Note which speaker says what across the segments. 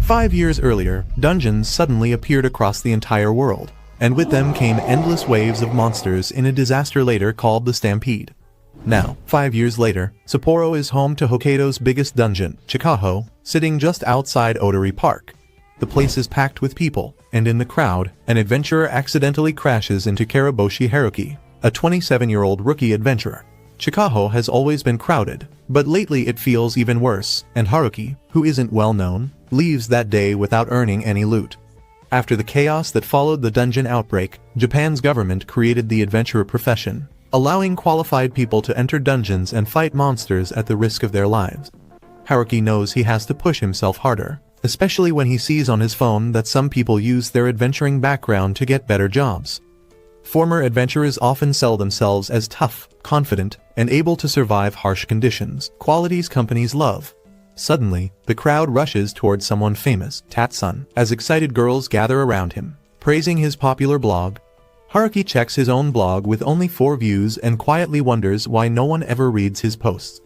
Speaker 1: 5 years earlier, dungeons suddenly appeared across the entire world, and with them came endless waves of monsters in a disaster later called the Stampede. Now, 5 years later, Sapporo is home to Hokkaido's biggest dungeon, Chikaho, sitting just outside Odori Park. The place is packed with people, and in the crowd, an adventurer accidentally crashes into Karaboshi Haruki, a 27-year-old rookie adventurer. Chikaho has always been crowded, but lately it feels even worse, and Haruki, who isn't well known, leaves that day without earning any loot. After the chaos that followed the dungeon outbreak, Japan's government created the adventurer profession, allowing qualified people to enter dungeons and fight monsters at the risk of their lives. Haruki knows he has to push himself harder, especially when he sees on his phone that some people use their adventuring background to get better jobs. Former adventurers often sell themselves as tough, confident, and able to survive harsh conditions, qualities companies love. Suddenly, the crowd rushes towards someone famous, Tatsun, as excited girls gather around him, praising his popular blog. Haruki checks his own blog with only 4 views and quietly wonders why no one ever reads his posts.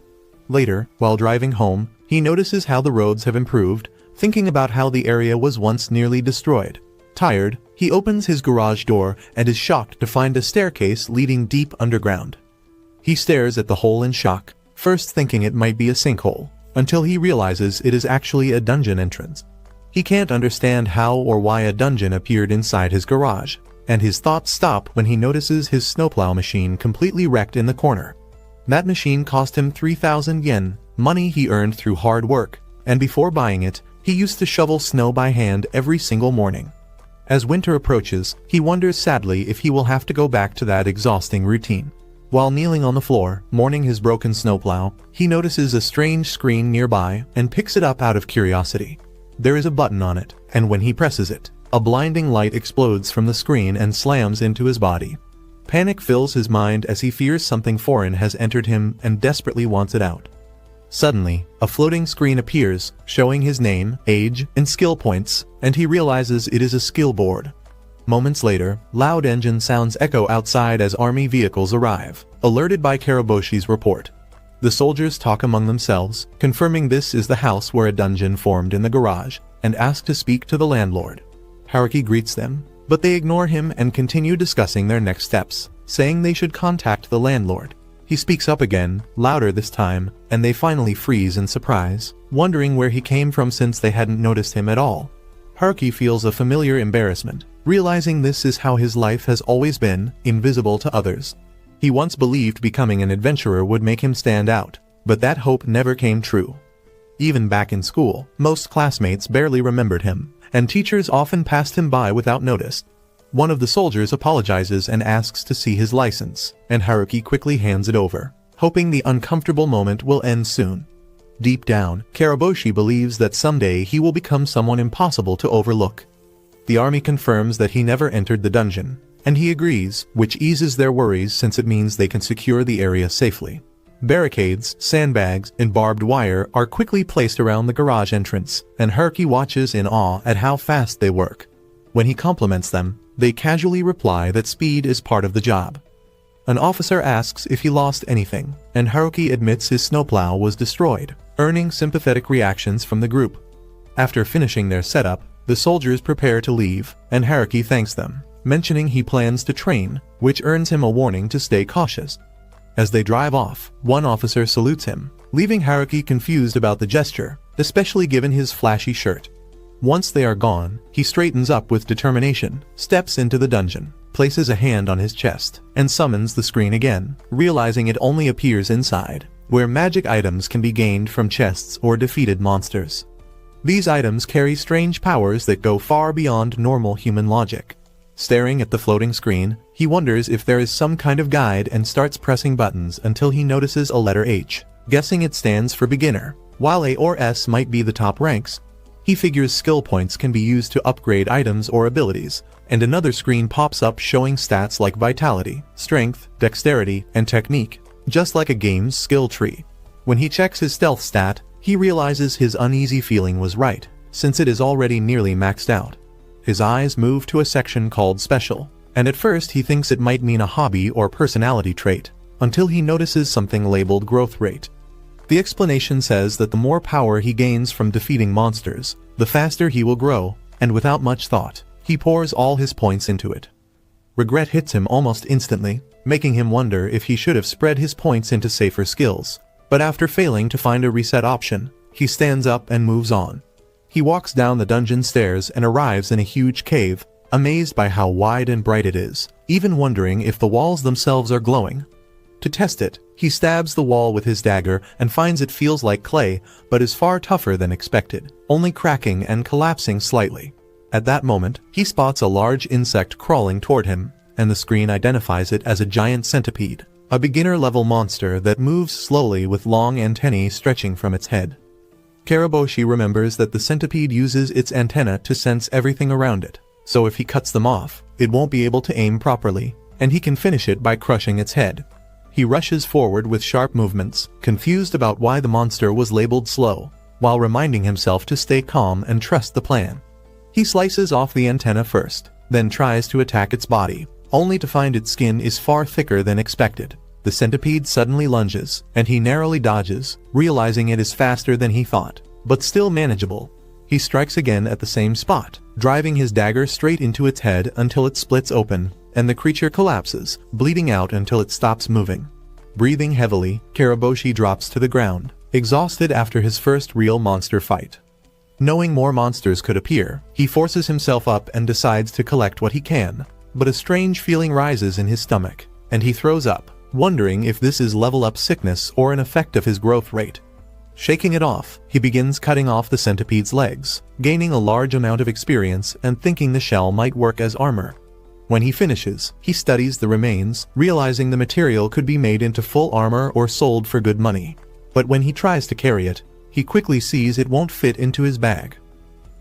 Speaker 1: Later, while driving home, he notices how the roads have improved, thinking about how the area was once nearly destroyed. Tired, he opens his garage door and is shocked to find a staircase leading deep underground. He stares at the hole in shock, first thinking it might be a sinkhole, until he realizes it is actually a dungeon entrance. He can't understand how or why a dungeon appeared inside his garage, and his thoughts stop when he notices his snowplow machine completely wrecked in the corner. That machine cost him 3,000 yen, money he earned through hard work, and before buying it, he used to shovel snow by hand every single morning. As winter approaches, he wonders sadly if he will have to go back to that exhausting routine. While kneeling on the floor, mourning his broken snowplow, he notices a strange screen nearby and picks it up out of curiosity. There is a button on it, and when he presses it, a blinding light explodes from the screen and slams into his body. Panic fills his mind as he fears something foreign has entered him and desperately wants it out. Suddenly, a floating screen appears, showing his name, age, and skill points, and he realizes it is a skill board. Moments later, loud engine sounds echo outside as army vehicles arrive, alerted by Karaboshi's report. The soldiers talk among themselves, confirming this is the house where a dungeon formed in the garage, and ask to speak to the landlord. Haruki greets them, but they ignore him and continue discussing their next steps, saying they should contact the landlord. He speaks up again, louder this time, and they finally freeze in surprise, wondering where he came from since they hadn't noticed him at all. Haruki feels a familiar embarrassment, realizing this is how his life has always been, invisible to others. He once believed becoming an adventurer would make him stand out, but that hope never came true. Even back in school, most classmates barely remembered him, and teachers often passed him by without notice. One of the soldiers apologizes and asks to see his license, and Haruki quickly hands it over, hoping the uncomfortable moment will end soon. Deep down, Karaboshi believes that someday he will become someone impossible to overlook. The army confirms that he never entered the dungeon, and he agrees, which eases their worries since it means they can secure the area safely. Barricades, sandbags, and barbed wire are quickly placed around the garage entrance, and Haruki watches in awe at how fast they work. When he compliments them, they casually reply that speed is part of the job. An officer asks if he lost anything, and Haruki admits his snowplow was destroyed, earning sympathetic reactions from the group. After finishing their setup, the soldiers prepare to leave, and Haruki thanks them, mentioning he plans to train, which earns him a warning to stay cautious. As they drive off, one officer salutes him, leaving Haruki confused about the gesture, especially given his flashy shirt. Once they are gone, he straightens up with determination, steps into the dungeon, places a hand on his chest, and summons the screen again, realizing it only appears inside, where magic items can be gained from chests or defeated monsters. These items carry strange powers that go far beyond normal human logic. Staring at the floating screen, he wonders if there is some kind of guide and starts pressing buttons until he notices a letter H, guessing it stands for beginner, while A or S might be the top ranks. He figures skill points can be used to upgrade items or abilities, and another screen pops up showing stats like vitality, strength, dexterity, and technique, just like a game's skill tree. When he checks his stealth stat, he realizes his uneasy feeling was right, since it is already nearly maxed out. His eyes move to a section called Special, and at first he thinks it might mean a hobby or personality trait, until he notices something labeled Growth Rate. The explanation says that the more power he gains from defeating monsters, the faster he will grow, and without much thought, he pours all his points into it. Regret hits him almost instantly, making him wonder if he should have spread his points into safer skills. But after failing to find a reset option, he stands up and moves on. He walks down the dungeon stairs and arrives in a huge cave, amazed by how wide and bright it is, even wondering if the walls themselves are glowing. To test it, he stabs the wall with his dagger and finds it feels like clay, but is far tougher than expected, only cracking and collapsing slightly. At that moment, he spots a large insect crawling toward him, and the screen identifies it as a giant centipede, a beginner-level monster that moves slowly with long antennae stretching from its head. Karaboshi remembers that the centipede uses its antenna to sense everything around it, so if he cuts them off, it won't be able to aim properly, and he can finish it by crushing its head. He rushes forward with sharp movements, confused about why the monster was labeled slow, while reminding himself to stay calm and trust the plan. He slices off the antenna first, then tries to attack its body, only to find its skin is far thicker than expected. The centipede suddenly lunges, and he narrowly dodges, realizing it is faster than he thought, but still manageable. He strikes again at the same spot, driving his dagger straight into its head until it splits open, and the creature collapses, bleeding out until it stops moving. Breathing heavily, Karaboshi drops to the ground, exhausted after his first real monster fight. Knowing more monsters could appear, he forces himself up and decides to collect what he can, but a strange feeling rises in his stomach, and he throws up, wondering if this is level-up sickness or an effect of his growth rate. Shaking it off, he begins cutting off the centipede's legs, gaining a large amount of experience and thinking the shell might work as armor. When he finishes, he studies the remains, realizing the material could be made into full armor or sold for good money. But when he tries to carry it, he quickly sees it won't fit into his bag.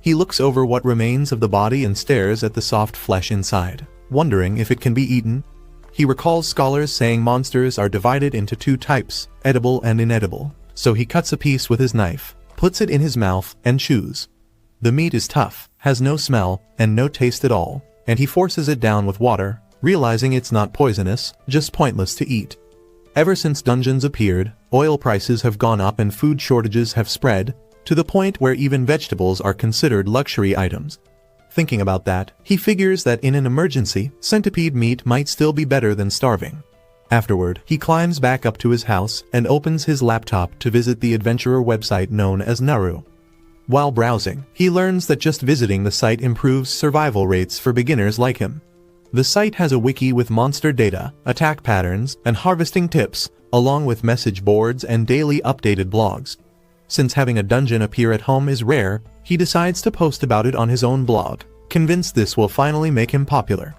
Speaker 1: He looks over what remains of the body and stares at the soft flesh inside, wondering if it can be eaten. He recalls scholars saying monsters are divided into two types, edible and inedible, so he cuts a piece with his knife, puts it in his mouth, and chews. The meat is tough, has no smell, and no taste at all, and he forces it down with water, realizing it's not poisonous, just pointless to eat. Ever since dungeons appeared, oil prices have gone up and food shortages have spread, to the point where even vegetables are considered luxury items. Thinking about that, he figures that in an emergency, centipede meat might still be better than starving. Afterward, he climbs back up to his house and opens his laptop to visit the adventurer website known as Naru. While browsing, he learns that just visiting the site improves survival rates for beginners like him. The site has a wiki with monster data, attack patterns, and harvesting tips, along with message boards and daily updated blogs. Since having a dungeon appear at home is rare, he decides to post about it on his own blog, convinced this will finally make him popular.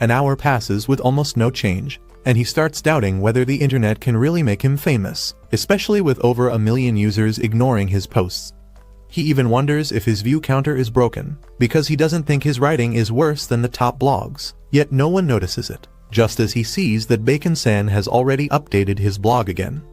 Speaker 1: An hour passes with almost no change, and he starts doubting whether the internet can really make him famous, especially with over 1 million users ignoring his posts. He even wonders if his view counter is broken, because he doesn't think his writing is worse than the top blogs, yet no one notices it, just as he sees that Bacon-san has already updated his blog again.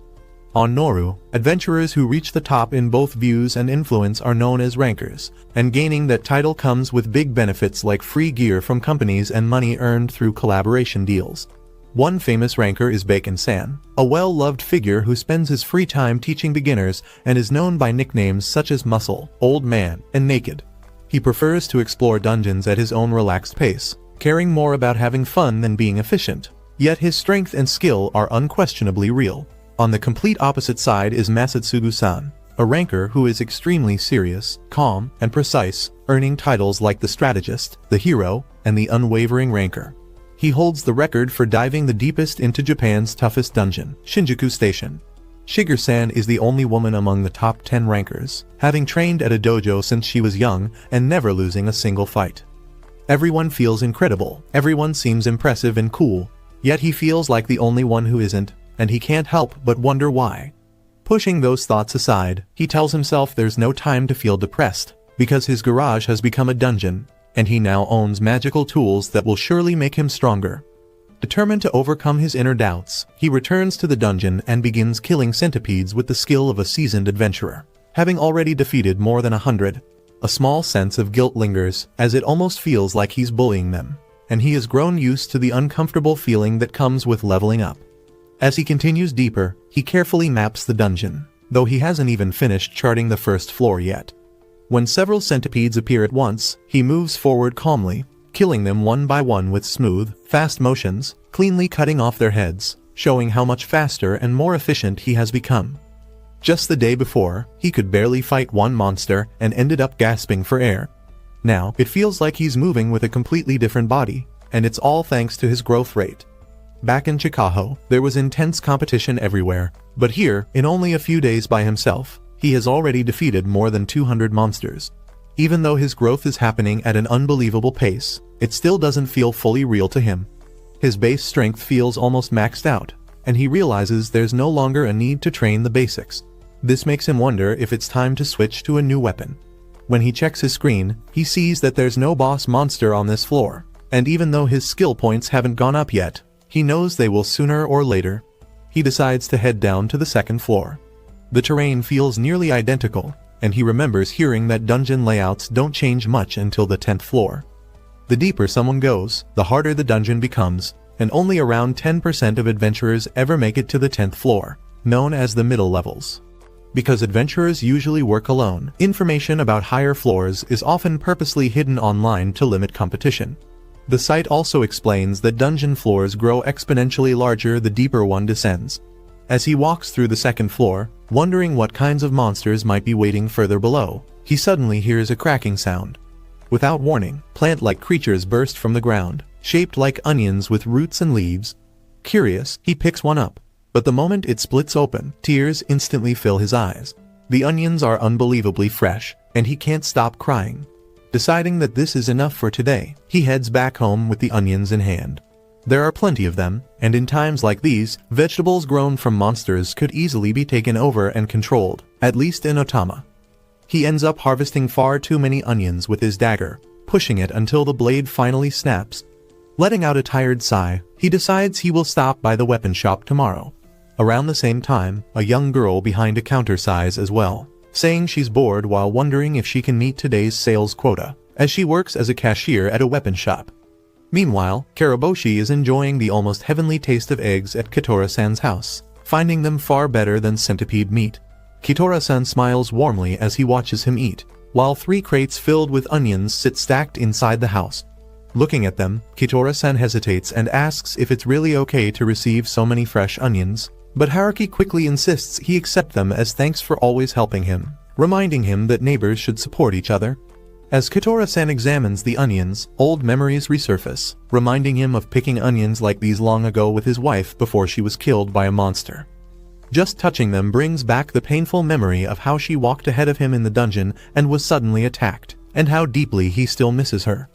Speaker 1: On Noru, adventurers who reach the top in both views and influence are known as rankers, and gaining that title comes with big benefits like free gear from companies and money earned through collaboration deals. One famous ranker is Bacon-san, a well-loved figure who spends his free time teaching beginners and is known by nicknames such as Muscle, Old Man, and Naked. He prefers to explore dungeons at his own relaxed pace, caring more about having fun than being efficient, yet his strength and skill are unquestionably real. On the complete opposite side is Masatsugu-san, a ranker who is extremely serious, calm, and precise, earning titles like the Strategist, the Hero, and the Unwavering Ranker. He holds the record for diving the deepest into Japan's toughest dungeon, Shinjuku Station. Shiger-san is the only woman among the top 10 rankers, having trained at a dojo since she was young and never losing a single fight. Everyone feels incredible, everyone seems impressive and cool, yet he feels like the only one who isn't, and he can't help but wonder why. Pushing those thoughts aside, he tells himself there's no time to feel depressed, because his garage has become a dungeon, and he now owns magical tools that will surely make him stronger. Determined to overcome his inner doubts, he returns to the dungeon and begins killing centipedes with the skill of a seasoned adventurer. Having already defeated more than 100, a small sense of guilt lingers, as it almost feels like he's bullying them, and he has grown used to the uncomfortable feeling that comes with leveling up. As he continues deeper, he carefully maps the dungeon, though he hasn't even finished charting the first floor yet. When several centipedes appear at once, he moves forward calmly, killing them one by one with smooth, fast motions, cleanly cutting off their heads, showing how much faster and more efficient he has become. Just the day before, he could barely fight one monster and ended up gasping for air. Now, it feels like he's moving with a completely different body, and it's all thanks to his growth rate. Back in Chicago, there was intense competition everywhere, but here, in only a few days by himself, he has already defeated more than 200 monsters. Even though his growth is happening at an unbelievable pace, it still doesn't feel fully real to him. His base strength feels almost maxed out, and he realizes there's no longer a need to train the basics. This makes him wonder if it's time to switch to a new weapon. When he checks his screen, he sees that there's no boss monster on this floor, and even though his skill points haven't gone up yet, he knows they will sooner or later. He decides to head down to the second floor. The terrain feels nearly identical, and he remembers hearing that dungeon layouts don't change much until the 10th floor. The deeper someone goes, the harder the dungeon becomes, and only around 10% of adventurers ever make it to the 10th floor, known as the middle levels. Because adventurers usually work alone, information about higher floors is often purposely hidden online to limit competition. The site also explains that dungeon floors grow exponentially larger the deeper one descends. As he walks through the second floor, wondering what kinds of monsters might be waiting further below, he suddenly hears a cracking sound. Without warning, plant-like creatures burst from the ground, shaped like onions with roots and leaves. Curious, he picks one up, but the moment it splits open, tears instantly fill his eyes. The onions are unbelievably fresh, and he can't stop crying. Deciding that this is enough for today, he heads back home with the onions in hand. There are plenty of them, and in times like these, vegetables grown from monsters could easily be taken over and controlled, at least in Otama. He ends up harvesting far too many onions with his dagger, pushing it until the blade finally snaps. Letting out a tired sigh, he decides he will stop by the weapon shop tomorrow. Around the same time, a young girl behind a counter sighs as well, saying she's bored while wondering if she can meet today's sales quota, as she works as a cashier at a weapon shop. Meanwhile, Karaboshi is enjoying the almost heavenly taste of eggs at Kitora-san's house, finding them far better than centipede meat. Kitora-san smiles warmly as he watches him eat, while 3 crates filled with onions sit stacked inside the house. Looking at them, Kitora-san hesitates and asks if it's really okay to receive so many fresh onions, but Haruki quickly insists he accept them as thanks for always helping him, reminding him that neighbors should support each other. As Kitora-san examines the onions, old memories resurface, reminding him of picking onions like these long ago with his wife before she was killed by a monster. Just touching them brings back the painful memory of how she walked ahead of him in the dungeon and was suddenly attacked, and how deeply he still misses her.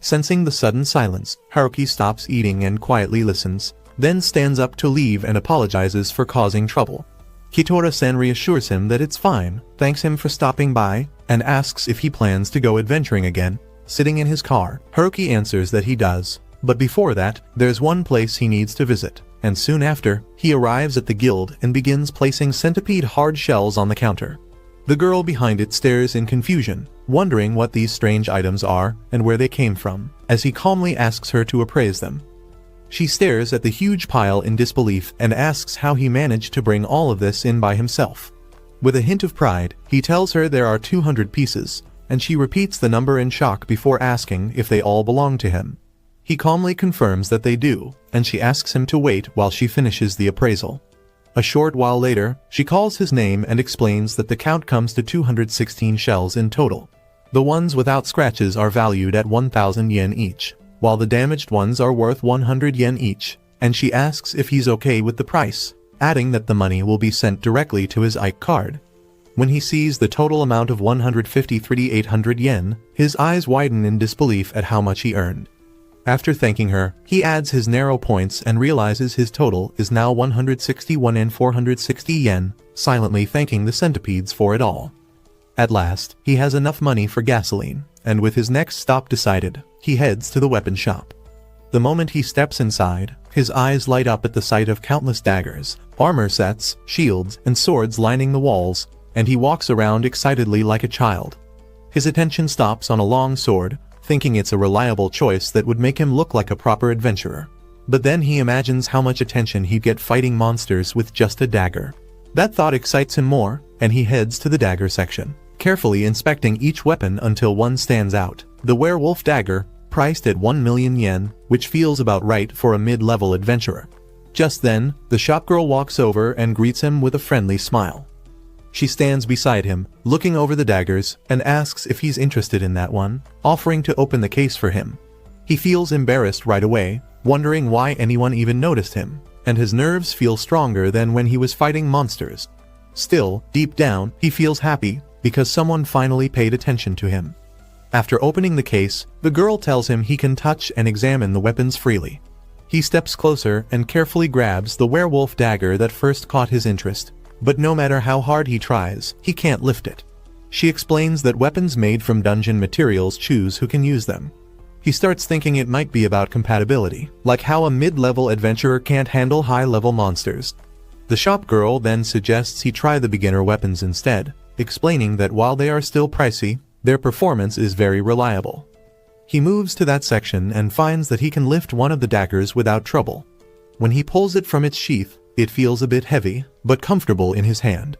Speaker 1: Sensing the sudden silence, Haruki stops eating and quietly listens, then stands up to leave and apologizes for causing trouble. Kitora-san reassures him that it's fine, thanks him for stopping by, and asks if he plans to go adventuring again. Sitting in his car, Haruki answers that he does, but before that, there's one place he needs to visit, and soon after, he arrives at the guild and begins placing centipede hard shells on the counter. The girl behind it stares in confusion, wondering what these strange items are and where they came from, as he calmly asks her to appraise them. She stares at the huge pile in disbelief and asks how he managed to bring all of this in by himself. With a hint of pride, he tells her there are 200 pieces, and she repeats the number in shock before asking if they all belong to him. He calmly confirms that they do, and she asks him to wait while she finishes the appraisal. A short while later, she calls his name and explains that the count comes to 216 shells in total. The ones without scratches are valued at 1,000 yen each, while the damaged ones are worth 100 yen each, and she asks if he's okay with the price, adding that the money will be sent directly to his Ike card. When he sees the total amount of 153,800 yen, his eyes widen in disbelief at how much he earned. After thanking her, he adds his narrow points and realizes his total is now 161,460 yen, silently thanking the centipedes for it all. At last, he has enough money for gasoline, and with his next stop decided, he heads to the weapon shop. The moment he steps inside, his eyes light up at the sight of countless daggers, armor sets, shields, and swords lining the walls, and he walks around excitedly like a child. His attention stops on a long sword, thinking it's a reliable choice that would make him look like a proper adventurer. But then he imagines how much attention he'd get fighting monsters with just a dagger. That thought excites him more, and he heads to the dagger section, carefully inspecting each weapon until one stands out. The werewolf dagger, priced at 1 million yen, which feels about right for a mid-level adventurer. Just then, the shopgirl walks over and greets him with a friendly smile. She stands beside him, looking over the daggers, and asks if he's interested in that one, offering to open the case for him. He feels embarrassed right away, wondering why anyone even noticed him, and his nerves feel stronger than when he was fighting monsters. Still, deep down, he feels happy, because someone finally paid attention to him. After opening the case, the girl tells him he can touch and examine the weapons freely. He steps closer and carefully grabs the werewolf dagger that first caught his interest, but no matter how hard he tries, he can't lift it. She explains that weapons made from dungeon materials choose who can use them. He starts thinking it might be about compatibility, like how a mid-level adventurer can't handle high-level monsters. The shop girl then suggests he try the beginner weapons instead, explaining that while they are still pricey, their performance is very reliable. He moves to that section and finds that he can lift one of the daggers without trouble. When he pulls it from its sheath, it feels a bit heavy, but comfortable in his hand.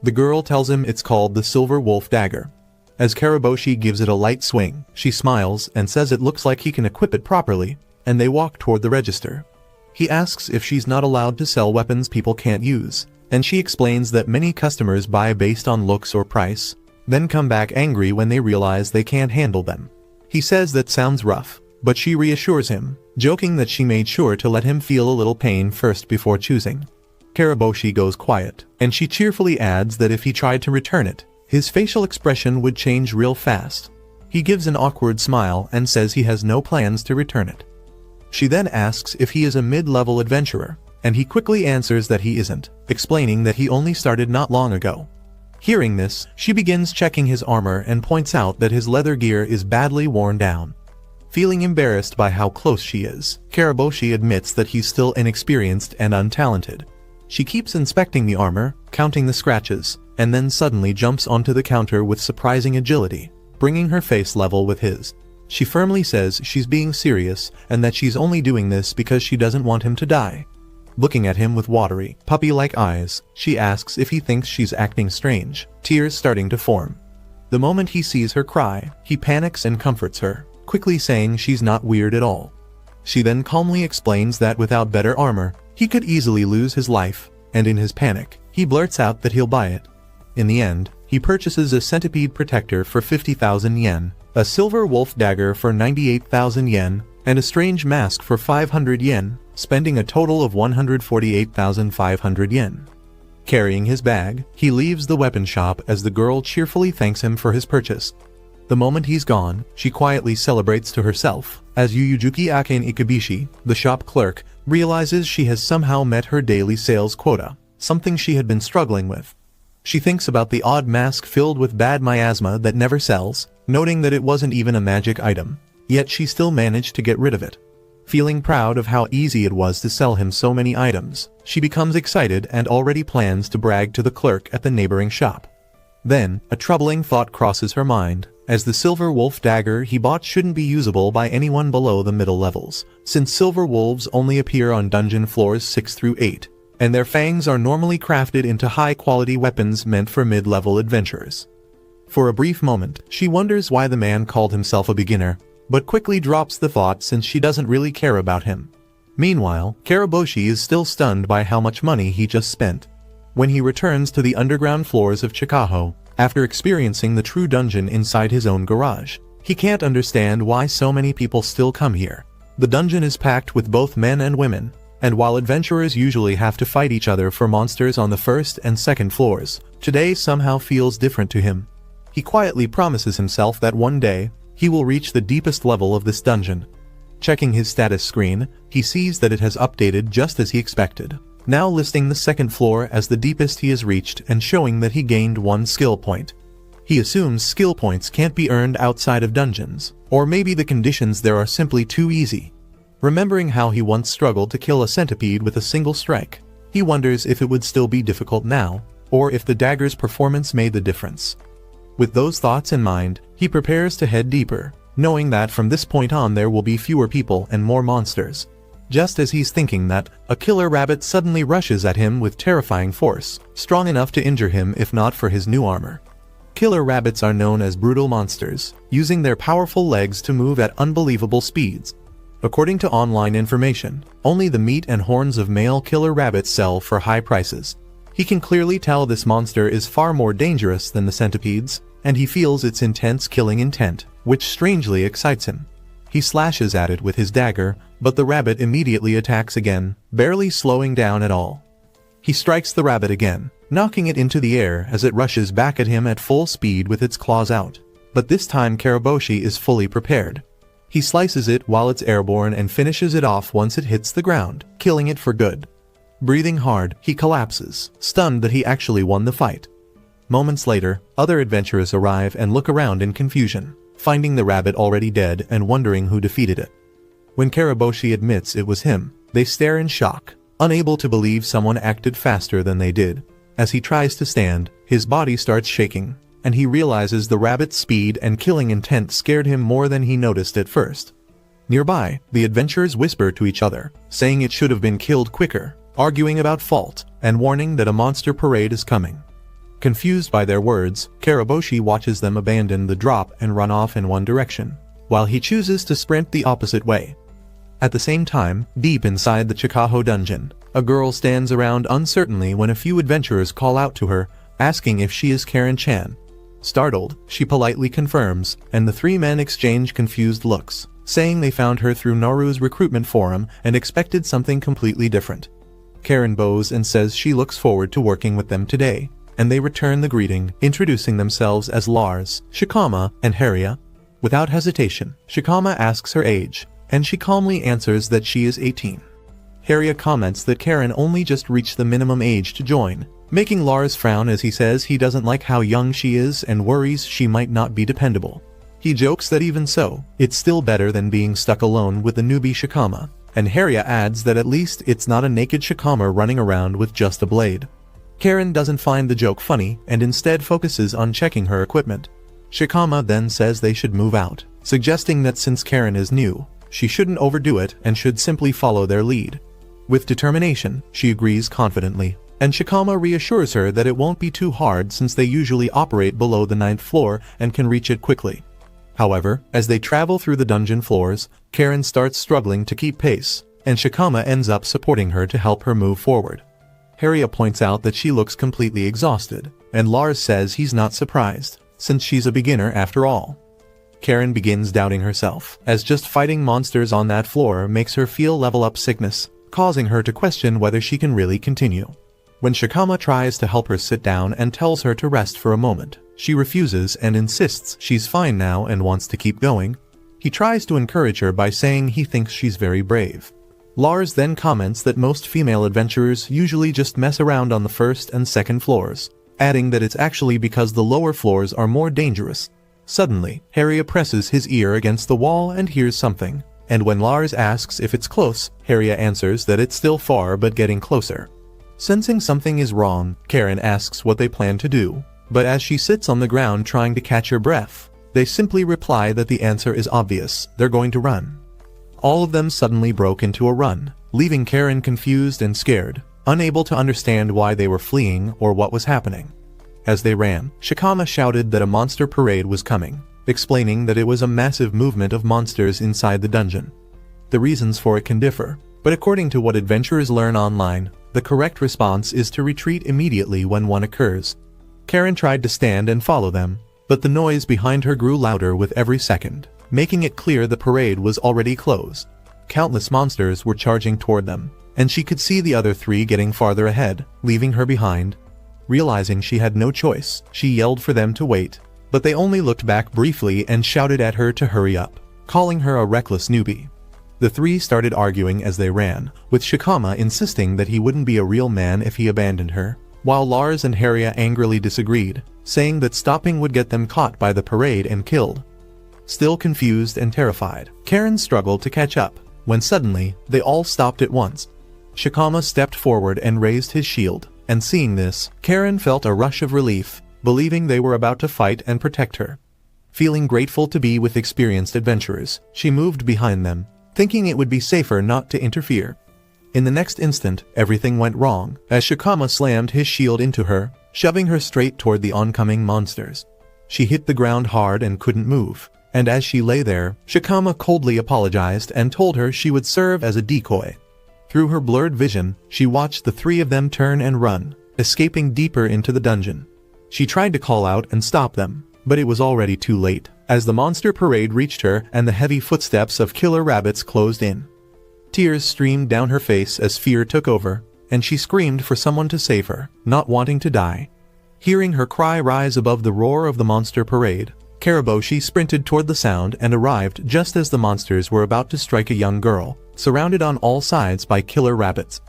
Speaker 1: The girl tells him it's called the Silver Wolf Dagger. As Karaboshi gives it a light swing, she smiles and says it looks like he can equip it properly, and they walk toward the register. He asks if she's not allowed to sell weapons people can't use, and she explains that many customers buy based on looks or price, then come back angry when they realize they can't handle them. He says that sounds rough, but she reassures him, joking that she made sure to let him feel a little pain first before choosing. Karaboshi goes quiet, and she cheerfully adds that if he tried to return it, his facial expression would change real fast. He gives an awkward smile and says he has no plans to return it. She then asks if he is a mid-level adventurer, and he quickly answers that he isn't, explaining that he only started not long ago. Hearing this, she begins checking his armor and points out that his leather gear is badly worn down. Feeling embarrassed by how close she is, Karaboshi admits that he's still inexperienced and untalented. She keeps inspecting the armor, counting the scratches, and then suddenly jumps onto the counter with surprising agility, bringing her face level with his. She firmly says she's being serious and that she's only doing this because she doesn't want him to die. Looking at him with watery, puppy-like eyes, she asks if he thinks she's acting strange, tears starting to form. The moment he sees her cry, he panics and comforts her, quickly saying she's not weird at all. She then calmly explains that without better armor, he could easily lose his life, and in his panic, he blurts out that he'll buy it. In the end, he purchases a centipede protector for 50,000 yen, a silver wolf dagger for 98,000 yen, and a strange mask for 500 yen, spending a total of 148,500 yen. Carrying his bag, he leaves the weapon shop as the girl cheerfully thanks him for his purchase. The moment he's gone, she quietly celebrates to herself, as Yuyujuki Aken Ikubishi, the shop clerk, realizes she has somehow met her daily sales quota, something she had been struggling with. She thinks about the odd mask filled with bad miasma that never sells, noting that it wasn't even a magic item, yet she still managed to get rid of it. Feeling proud of how easy it was to sell him so many items, she becomes excited and already plans to brag to the clerk at the neighboring shop. Then, a troubling thought crosses her mind, as the silver wolf dagger he bought shouldn't be usable by anyone below the middle levels, since silver wolves only appear on dungeon floors 6 through 8, and their fangs are normally crafted into high-quality weapons meant for mid-level adventurers. For a brief moment, she wonders why the man called himself a beginner, but quickly drops the thought since she doesn't really care about him. Meanwhile, Karaboshi is still stunned by how much money he just spent. When he returns to the underground floors of Chikaho, after experiencing the true dungeon inside his own garage, he can't understand why so many people still come here. The dungeon is packed with both men and women, and while adventurers usually have to fight each other for monsters on the first and second floors, today somehow feels different to him. He quietly promises himself that one day, he will reach the deepest level of this dungeon. Checking his status screen, he sees that it has updated just as he expected, now listing the second floor as the deepest he has reached and showing that he gained 1 skill point. He assumes skill points can't be earned outside of dungeons, or maybe the conditions there are simply too easy. Remembering how he once struggled to kill a centipede with a single strike, he wonders if it would still be difficult now, or if the dagger's performance made the difference. With those thoughts in mind, he prepares to head deeper, knowing that from this point on there will be fewer people and more monsters. Just as he's thinking that, a killer rabbit suddenly rushes at him with terrifying force, strong enough to injure him if not for his new armor. Killer rabbits are known as brutal monsters, using their powerful legs to move at unbelievable speeds. According to online information, only the meat and horns of male killer rabbits sell for high prices. He can clearly tell this monster is far more dangerous than the centipedes, and he feels its intense killing intent, which strangely excites him. He slashes at it with his dagger, but the rabbit immediately attacks again, barely slowing down at all. He strikes the rabbit again, knocking it into the air as it rushes back at him at full speed with its claws out. But this time Karaboshi is fully prepared. He slices it while it's airborne and finishes it off once it hits the ground, killing it for good. Breathing hard, he collapses, stunned that he actually won the fight. Moments later, other adventurers arrive and look around in confusion, finding the rabbit already dead and wondering who defeated it. When Karaboshi admits it was him, they stare in shock, unable to believe someone acted faster than they did. As he tries to stand, his body starts shaking, and he realizes the rabbit's speed and killing intent scared him more than he noticed at first. Nearby, the adventurers whisper to each other, saying it should have been killed quicker, arguing about fault, and warning that a monster parade is coming. Confused by their words, Karaboshi watches them abandon the drop and run off in one direction, while he chooses to sprint the opposite way. At the same time, deep inside the Chikaho dungeon, a girl stands around uncertainly when a few adventurers call out to her, asking if she is Karen-chan. Startled, she politely confirms, and the three men exchange confused looks, saying they found her through Naru's recruitment forum and expected something completely different. Karen bows and says she looks forward to working with them today, and they return the greeting, introducing themselves as Lars, Shikama, and Haria. Without hesitation, Shikama asks her age, and she calmly answers that she is 18. Haria comments that Karen only just reached the minimum age to join, making Lars frown as he says he doesn't like how young she is and worries she might not be dependable. He jokes that even so, it's still better than being stuck alone with the newbie Shikama, and Haria adds that at least it's not a naked Shikama running around with just a blade. Karen doesn't find the joke funny and instead focuses on checking her equipment. Shikama then says they should move out, suggesting that since Karen is new, she shouldn't overdo it and should simply follow their lead. With determination, she agrees confidently, and Shikama reassures her that it won't be too hard since they usually operate below the 9th floor and can reach it quickly. However, as they travel through the dungeon floors, Karen starts struggling to keep pace, and Shikama ends up supporting her to help her move forward. Haria points out that she looks completely exhausted, and Lars says he's not surprised, since she's a beginner after all. Karen begins doubting herself, as just fighting monsters on that floor makes her feel level up sickness, causing her to question whether she can really continue. When Shikama tries to help her sit down and tells her to rest for a moment, she refuses and insists she's fine now and wants to keep going. He tries to encourage her by saying he thinks she's very brave. Lars then comments that most female adventurers usually just mess around on the 1st and 2nd floors, adding that it's actually because the lower floors are more dangerous. Suddenly, Haria presses his ear against the wall and hears something, and when Lars asks if it's close, Haria answers that it's still far but getting closer. Sensing something is wrong, Karen asks what they plan to do, but as she sits on the ground trying to catch her breath, they simply reply that the answer is obvious, they're going to run. All of them suddenly broke into a run, leaving Karen confused and scared, unable to understand why they were fleeing or what was happening. As they ran, Shikama shouted that a monster parade was coming, explaining that it was a massive movement of monsters inside the dungeon. The reasons for it can differ, but according to what adventurers learn online, the correct response is to retreat immediately when one occurs. Karen tried to stand and follow them, but the noise behind her grew louder with every second, making it clear the parade was already closed. Countless monsters were charging toward them, and she could see the other three getting farther ahead, leaving her behind. Realizing she had no choice, she yelled for them to wait, but they only looked back briefly and shouted at her to hurry up, calling her a reckless newbie. The three started arguing as they ran, with Shikama insisting that he wouldn't be a real man if he abandoned her, while Lars and Haria angrily disagreed, saying that stopping would get them caught by the parade and killed. Still confused and terrified, Karen struggled to catch up, when suddenly, they all stopped at once. Shikama stepped forward and raised his shield, and seeing this, Karen felt a rush of relief, believing they were about to fight and protect her. Feeling grateful to be with experienced adventurers, she moved behind them, thinking it would be safer not to interfere. In the next instant, everything went wrong, as Shikama slammed his shield into her, shoving her straight toward the oncoming monsters. She hit the ground hard and couldn't move, and as she lay there, Shikama coldly apologized and told her she would serve as a decoy. Through her blurred vision, she watched the three of them turn and run, escaping deeper into the dungeon. She tried to call out and stop them, but it was already too late, as the monster parade reached her and the heavy footsteps of killer rabbits closed in. Tears streamed down her face as fear took over, and she screamed for someone to save her, not wanting to die. Hearing her cry rise above the roar of the monster parade, Karaboshi sprinted toward the sound and arrived just as the monsters were about to strike a young girl, surrounded on all sides by killer rabbits.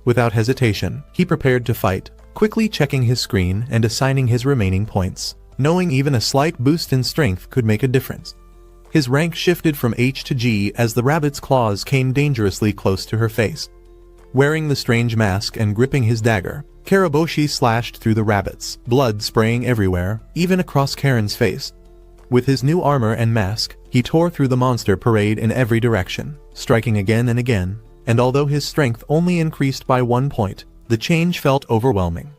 Speaker 1: Without hesitation, he prepared to fight, quickly checking his screen and assigning his remaining points, knowing even a slight boost in strength could make a difference. His rank shifted from H to G as the rabbit's claws came dangerously close to her face. Wearing the strange mask and gripping his dagger, Karaboshi slashed through the rabbits, blood spraying everywhere, even across Karen's face. With his new armor and mask, he tore through the monster parade in every direction, striking again and again, and although his strength only increased by 1 point, the change felt overwhelming.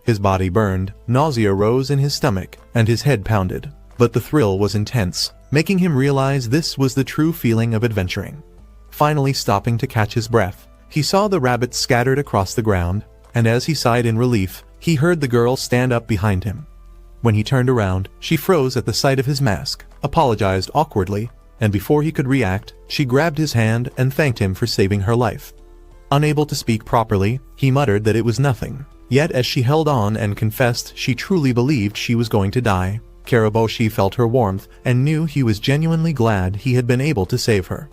Speaker 1: His body burned, nausea rose in his stomach, and his head pounded, but the thrill was intense, making him realize this was the true feeling of adventuring. Finally stopping to catch his breath, he saw the rabbits scattered across the ground, and as he sighed in relief, he heard the girl stand up behind him. When he turned around, she froze at the sight of his mask, apologized awkwardly, and before he could react, she grabbed his hand and thanked him for saving her life. Unable to speak properly, he muttered that it was nothing, yet as she held on and confessed she truly believed she was going to die, Karaboshi felt her warmth and knew he was genuinely glad he had been able to save her.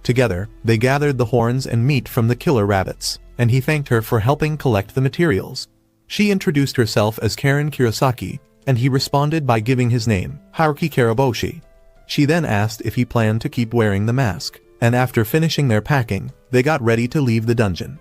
Speaker 1: Together, they gathered the horns and meat from the killer rabbits, and he thanked her for helping collect the materials. She introduced herself as Karen Kurosaki, and he responded by giving his name, Haruki Karaboshi. She then asked if he planned to keep wearing the mask, and after finishing their packing, they got ready to leave the dungeon.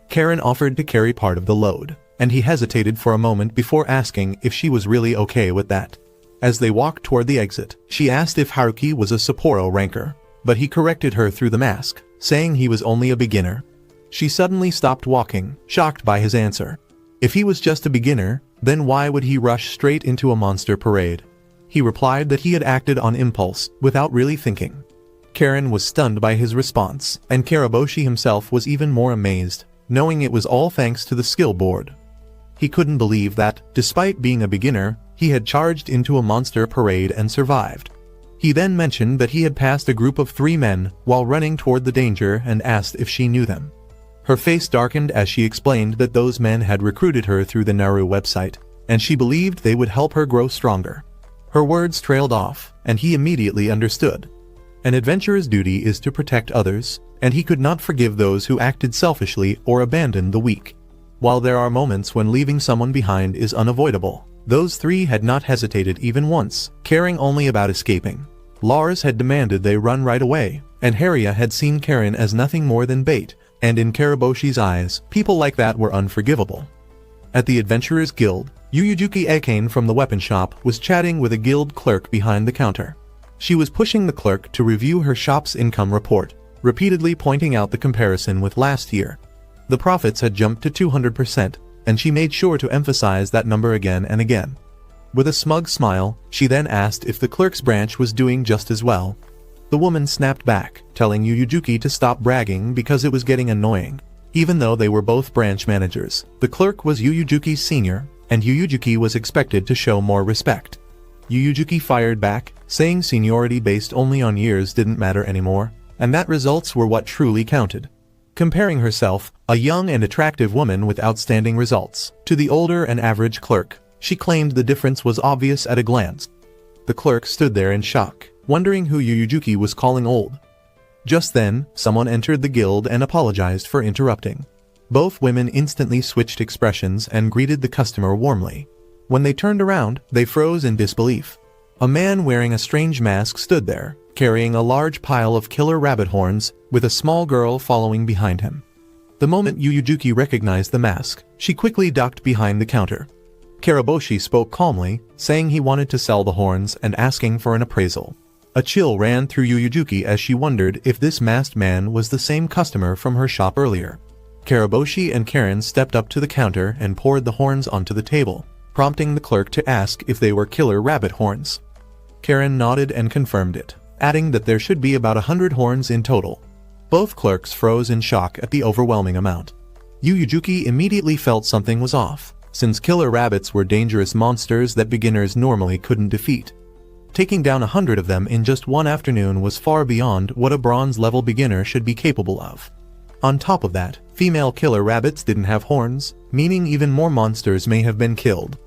Speaker 1: Karen offered to carry part of the load, and he hesitated for a moment before asking if she was really okay with that. As they walked toward the exit, she asked if Haruki was a Sapporo ranker, but he corrected her through the mask, saying he was only a beginner. She suddenly stopped walking, shocked by his answer. If he was just a beginner, then why would he rush straight into a monster parade? He replied that he had acted on impulse, without really thinking. Karen was stunned by his response, and Karaboshi himself was even more amazed, knowing it was all thanks to the skill board. He couldn't believe that, despite being a beginner, he had charged into a monster parade and survived. He then mentioned that he had passed a group of 3 men while running toward the danger and asked if she knew them. Her face darkened as she explained that those men had recruited her through the Naru website, and she believed they would help her grow stronger. Her words trailed off, and he immediately understood. An adventurer's duty is to protect others, and he could not forgive those who acted selfishly or abandoned the weak. While there are moments when leaving someone behind is unavoidable, those 3 had not hesitated even once, caring only about escaping. Lars had demanded they run right away, and Haria had seen Karen as nothing more than bait, and in Karaboshi's eyes, people like that were unforgivable. At the Adventurers Guild, Yuyujuki Akane from the weapon shop was chatting with a guild clerk behind the counter. She was pushing the clerk to review her shop's income report, repeatedly pointing out the comparison with last year. The profits had jumped to 200%, and she made sure to emphasize that number again and again. With a smug smile, she then asked if the clerk's branch was doing just as well. The woman snapped back, telling Yuyujuki to stop bragging because it was getting annoying. Even though they were both branch managers, the clerk was Yuyujuki's senior, and Yuyujuki was expected to show more respect. Yuyujuki fired back, saying seniority based only on years didn't matter anymore, and that results were what truly counted. Comparing herself, a young and attractive woman with outstanding results, to the older and average clerk, she claimed the difference was obvious at a glance. The clerk stood there in shock, wondering who Yuyujuki was calling old. Just then, someone entered the guild and apologized for interrupting. Both women instantly switched expressions and greeted the customer warmly. When they turned around, they froze in disbelief. A man wearing a strange mask stood there, carrying a large pile of killer rabbit horns, with a small girl following behind him. The moment Yuyujuki recognized the mask, she quickly ducked behind the counter. Karaboshi spoke calmly, saying he wanted to sell the horns and asking for an appraisal. A chill ran through Yuyujuki as she wondered if this masked man was the same customer from her shop earlier. Karaboshi and Karen stepped up to the counter and poured the horns onto the table, prompting the clerk to ask if they were killer rabbit horns. Karen nodded and confirmed it, adding that there should be about 100 horns in total. Both clerks froze in shock at the overwhelming amount. Yuyujuki immediately felt something was off, since killer rabbits were dangerous monsters that beginners normally couldn't defeat. Taking down 100 of them in just one afternoon was far beyond what a bronze-level beginner should be capable of. On top of that, female killer rabbits didn't have horns, meaning even more monsters may have been killed.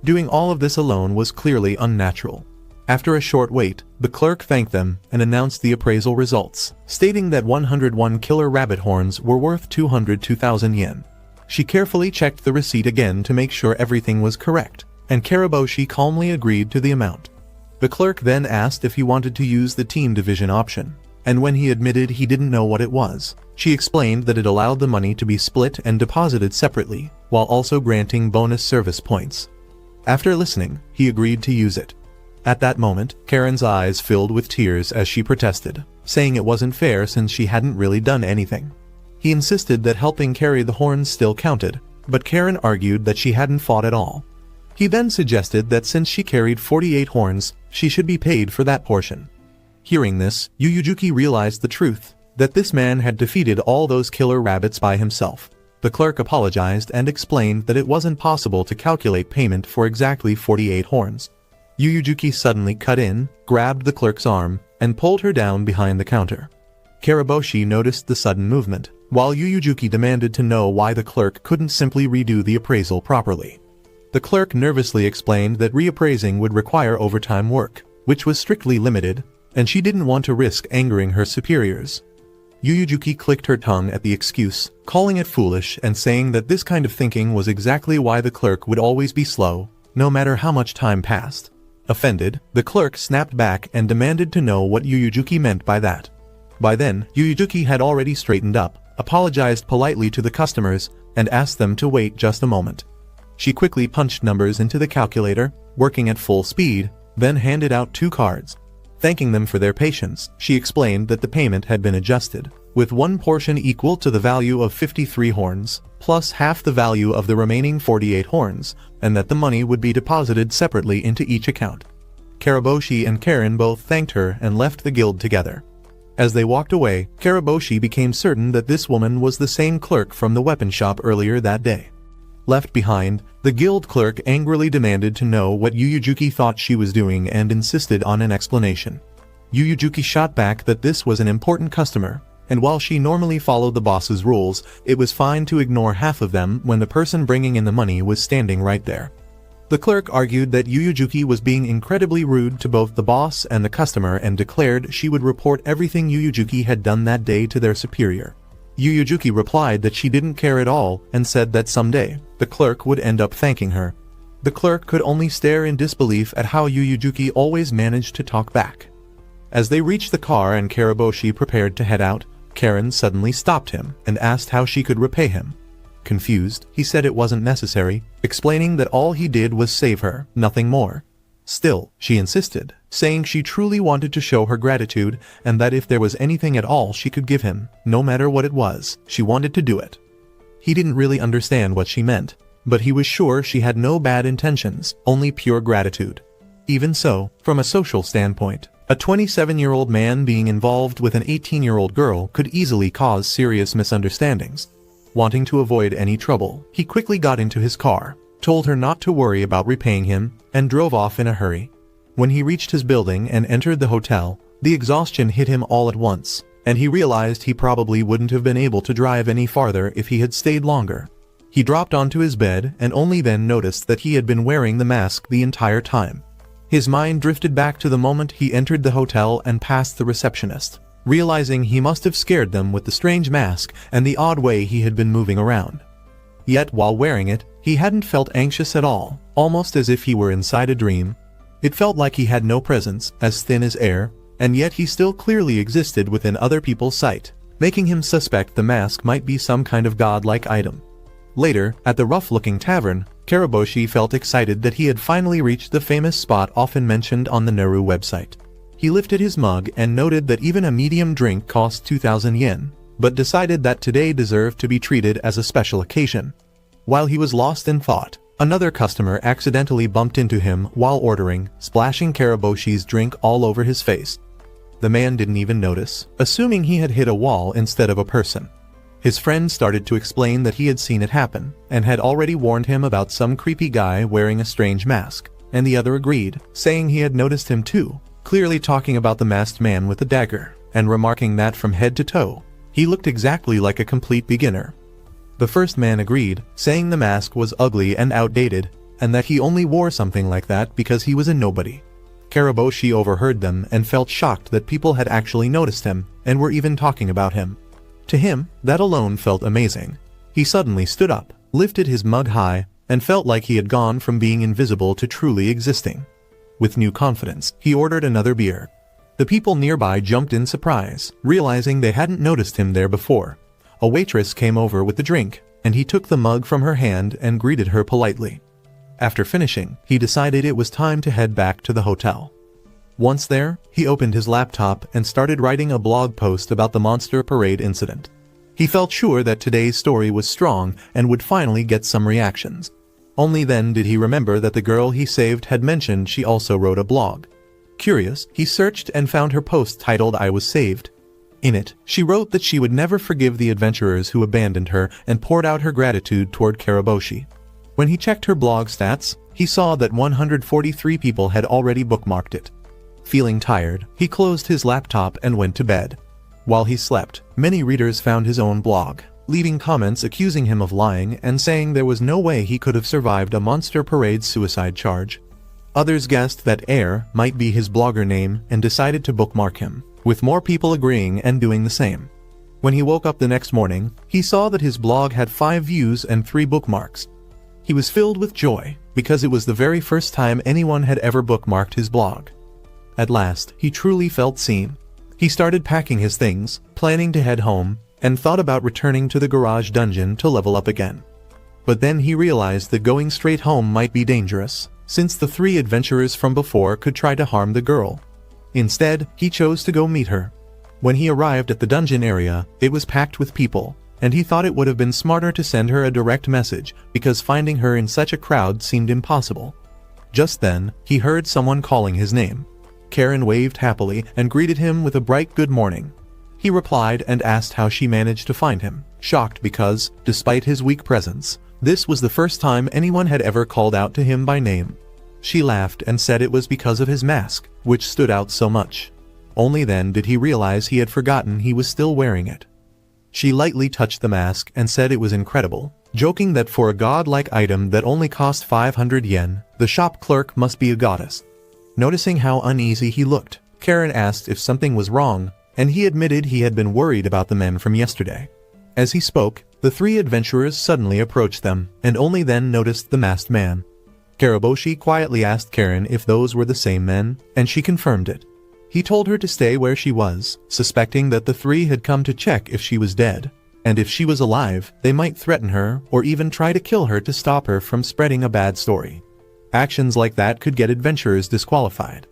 Speaker 1: Doing all of this alone was clearly unnatural. After a short wait, the clerk thanked them and announced the appraisal results, stating that 101 killer rabbit horns were worth 202,000 yen. She carefully checked the receipt again to make sure everything was correct, and Karaboshi calmly agreed to the amount. The clerk then asked if he wanted to use the team division option, and when he admitted he didn't know what it was, she explained that it allowed the money to be split and deposited separately, while also granting bonus service points. After listening, he agreed to use it. At that moment, Karen's eyes filled with tears as she protested, saying it wasn't fair since she hadn't really done anything. He insisted that helping carry the horns still counted, but Karen argued that she hadn't fought at all. He then suggested that since she carried 48 horns, she should be paid for that portion. Hearing this, Yuyujuki realized the truth, that this man had defeated all those killer rabbits by himself. The clerk apologized and explained that it wasn't possible to calculate payment for exactly 48 horns. Yuyujuki suddenly cut in, grabbed the clerk's arm, and pulled her down behind the counter. Karaboshi noticed the sudden movement, while Yuyujuki demanded to know why the clerk couldn't simply redo the appraisal properly. The clerk nervously explained that reappraising would require overtime work, which was strictly limited, and she didn't want to risk angering her superiors. Yuyujuki clicked her tongue at the excuse, calling it foolish and saying that this kind of thinking was exactly why the clerk would always be slow, no matter how much time passed. Offended, the clerk snapped back and demanded to know what Yuyujuki meant by that. By then, Yuyujuki had already straightened up, apologized politely to the customers, and asked them to wait just a moment. She quickly punched numbers into the calculator, working at full speed, then handed out 2 cards. Thanking them for their patience, she explained that the payment had been adjusted, with one portion equal to the value of 53 horns, plus half the value of the remaining 48 horns, and that the money would be deposited separately into each account. Karaboshi and Karen both thanked her and left the guild together. As they walked away, Karaboshi became certain that this woman was the same clerk from the weapon shop earlier that day. Left behind, the guild clerk angrily demanded to know what Yuyujuki thought she was doing and insisted on an explanation. Yuyujuki shot back that this was an important customer, and while she normally followed the boss's rules, it was fine to ignore half of them when the person bringing in the money was standing right there. The clerk argued that Yuyujuki was being incredibly rude to both the boss and the customer and declared she would report everything Yuyujuki had done that day to their superior. Yuyujuki replied that she didn't care at all and said that someday, the clerk would end up thanking her. The clerk could only stare in disbelief at how Yuyujuki always managed to talk back. As they reached the car and Karaboshi prepared to head out, Karen suddenly stopped him and asked how she could repay him. Confused, he said it wasn't necessary, explaining that all he did was save her, nothing more. Still, she insisted, saying she truly wanted to show her gratitude and that if there was anything at all she could give him, no matter what it was, she wanted to do it. He didn't really understand what she meant, but he was sure she had no bad intentions, only pure gratitude. Even so, from a social standpoint, a 27-year-old man being involved with an 18-year-old girl could easily cause serious misunderstandings. Wanting to avoid any trouble, he quickly got into his car, told her not to worry about repaying him, and drove off in a hurry. When he reached his building and entered the hotel, the exhaustion hit him all at once, and he realized he probably wouldn't have been able to drive any farther if he had stayed longer. He dropped onto his bed and only then noticed that he had been wearing the mask the entire time. His mind drifted back to the moment he entered the hotel and passed the receptionist, realizing he must have scared them with the strange mask and the odd way he had been moving around. Yet while wearing it, he hadn't felt anxious at all, almost as if he were inside a dream. It felt like he had no presence, as thin as air, and yet he still clearly existed within other people's sight, making him suspect the mask might be some kind of godlike item. Later, at the rough-looking tavern, Karaboshi felt excited that he had finally reached the famous spot often mentioned on the Naru website. he lifted his mug and noted that even a medium drink cost 2,000 yen, but decided that today deserved to be treated as a special occasion. While he was lost in thought, another customer accidentally bumped into him while ordering, splashing Karaboshi's drink all over his face. The man didn't even notice, assuming he had hit a wall instead of a person. His friend started to explain that he had seen it happen, and had already warned him about some creepy guy wearing a strange mask, and the other agreed, saying he had noticed him too, clearly talking about the masked man with the dagger, and remarking that from head to toe, he looked exactly like a complete beginner. The first man agreed, saying the mask was ugly and outdated, and that he only wore something like that because he was a nobody. Karaboshi overheard them and felt shocked that people had actually noticed him, and were even talking about him. To him, that alone felt amazing. He suddenly stood up, lifted his mug high, and felt like he had gone from being invisible to truly existing. With new confidence, he ordered another beer. The people nearby jumped in surprise, realizing they hadn't noticed him there before. A waitress came over with the drink, and he took the mug from her hand and greeted her politely. After finishing, he decided it was time to head back to the hotel. Once there, he opened his laptop and started writing a blog post about the monster parade incident. He felt sure that today's story was strong and would finally get some reactions. Only then did he remember that the girl he saved had mentioned she also wrote a blog. Curious, he searched and found her post titled "I Was Saved." In it, she wrote that she would never forgive the adventurers who abandoned her and poured out her gratitude toward Karaboshi. When he checked her blog stats, he saw that 143 people had already bookmarked it. Feeling tired, he closed his laptop and went to bed. While he slept, many readers found his own blog, leaving comments accusing him of lying and saying there was no way he could have survived a monster parade suicide charge. Others guessed that Air might be his blogger name and decided to bookmark him, with more people agreeing and doing the same. When he woke up the next morning, he saw that his blog had 5 views and 3 bookmarks. He was filled with joy, because it was the very first time anyone had ever bookmarked his blog. At last, he truly felt seen. He started packing his things, planning to head home, and thought about returning to the garage dungeon to level up again. But then he realized that going straight home might be dangerous, since the 3 adventurers from before could try to harm the girl. Instead, he chose to go meet her. When he arrived at the dungeon area, it was packed with people, and he thought it would have been smarter to send her a direct message, because finding her in such a crowd seemed impossible. Just then, he heard someone calling his name. Karen waved happily and greeted him with a bright good morning. He replied and asked how she managed to find him, shocked because, despite his weak presence, this was the first time anyone had ever called out to him by name. She laughed and said it was because of his mask, which stood out so much. Only then did he realize he had forgotten he was still wearing it. She lightly touched the mask and said it was incredible, joking that for a god-like item that only cost 500 yen, the shop clerk must be a goddess. Noticing how uneasy he looked, Karen asked if something was wrong, and he admitted he had been worried about the men from yesterday. As he spoke, the 3 adventurers suddenly approached them, and only then noticed the masked man. Karaboshi quietly asked Karen if those were the same men, and she confirmed it. He told her to stay where she was, suspecting that the 3 had come to check if she was dead, and if she was alive, they might threaten her or even try to kill her to stop her from spreading a bad story. Actions like that could get adventurers disqualified.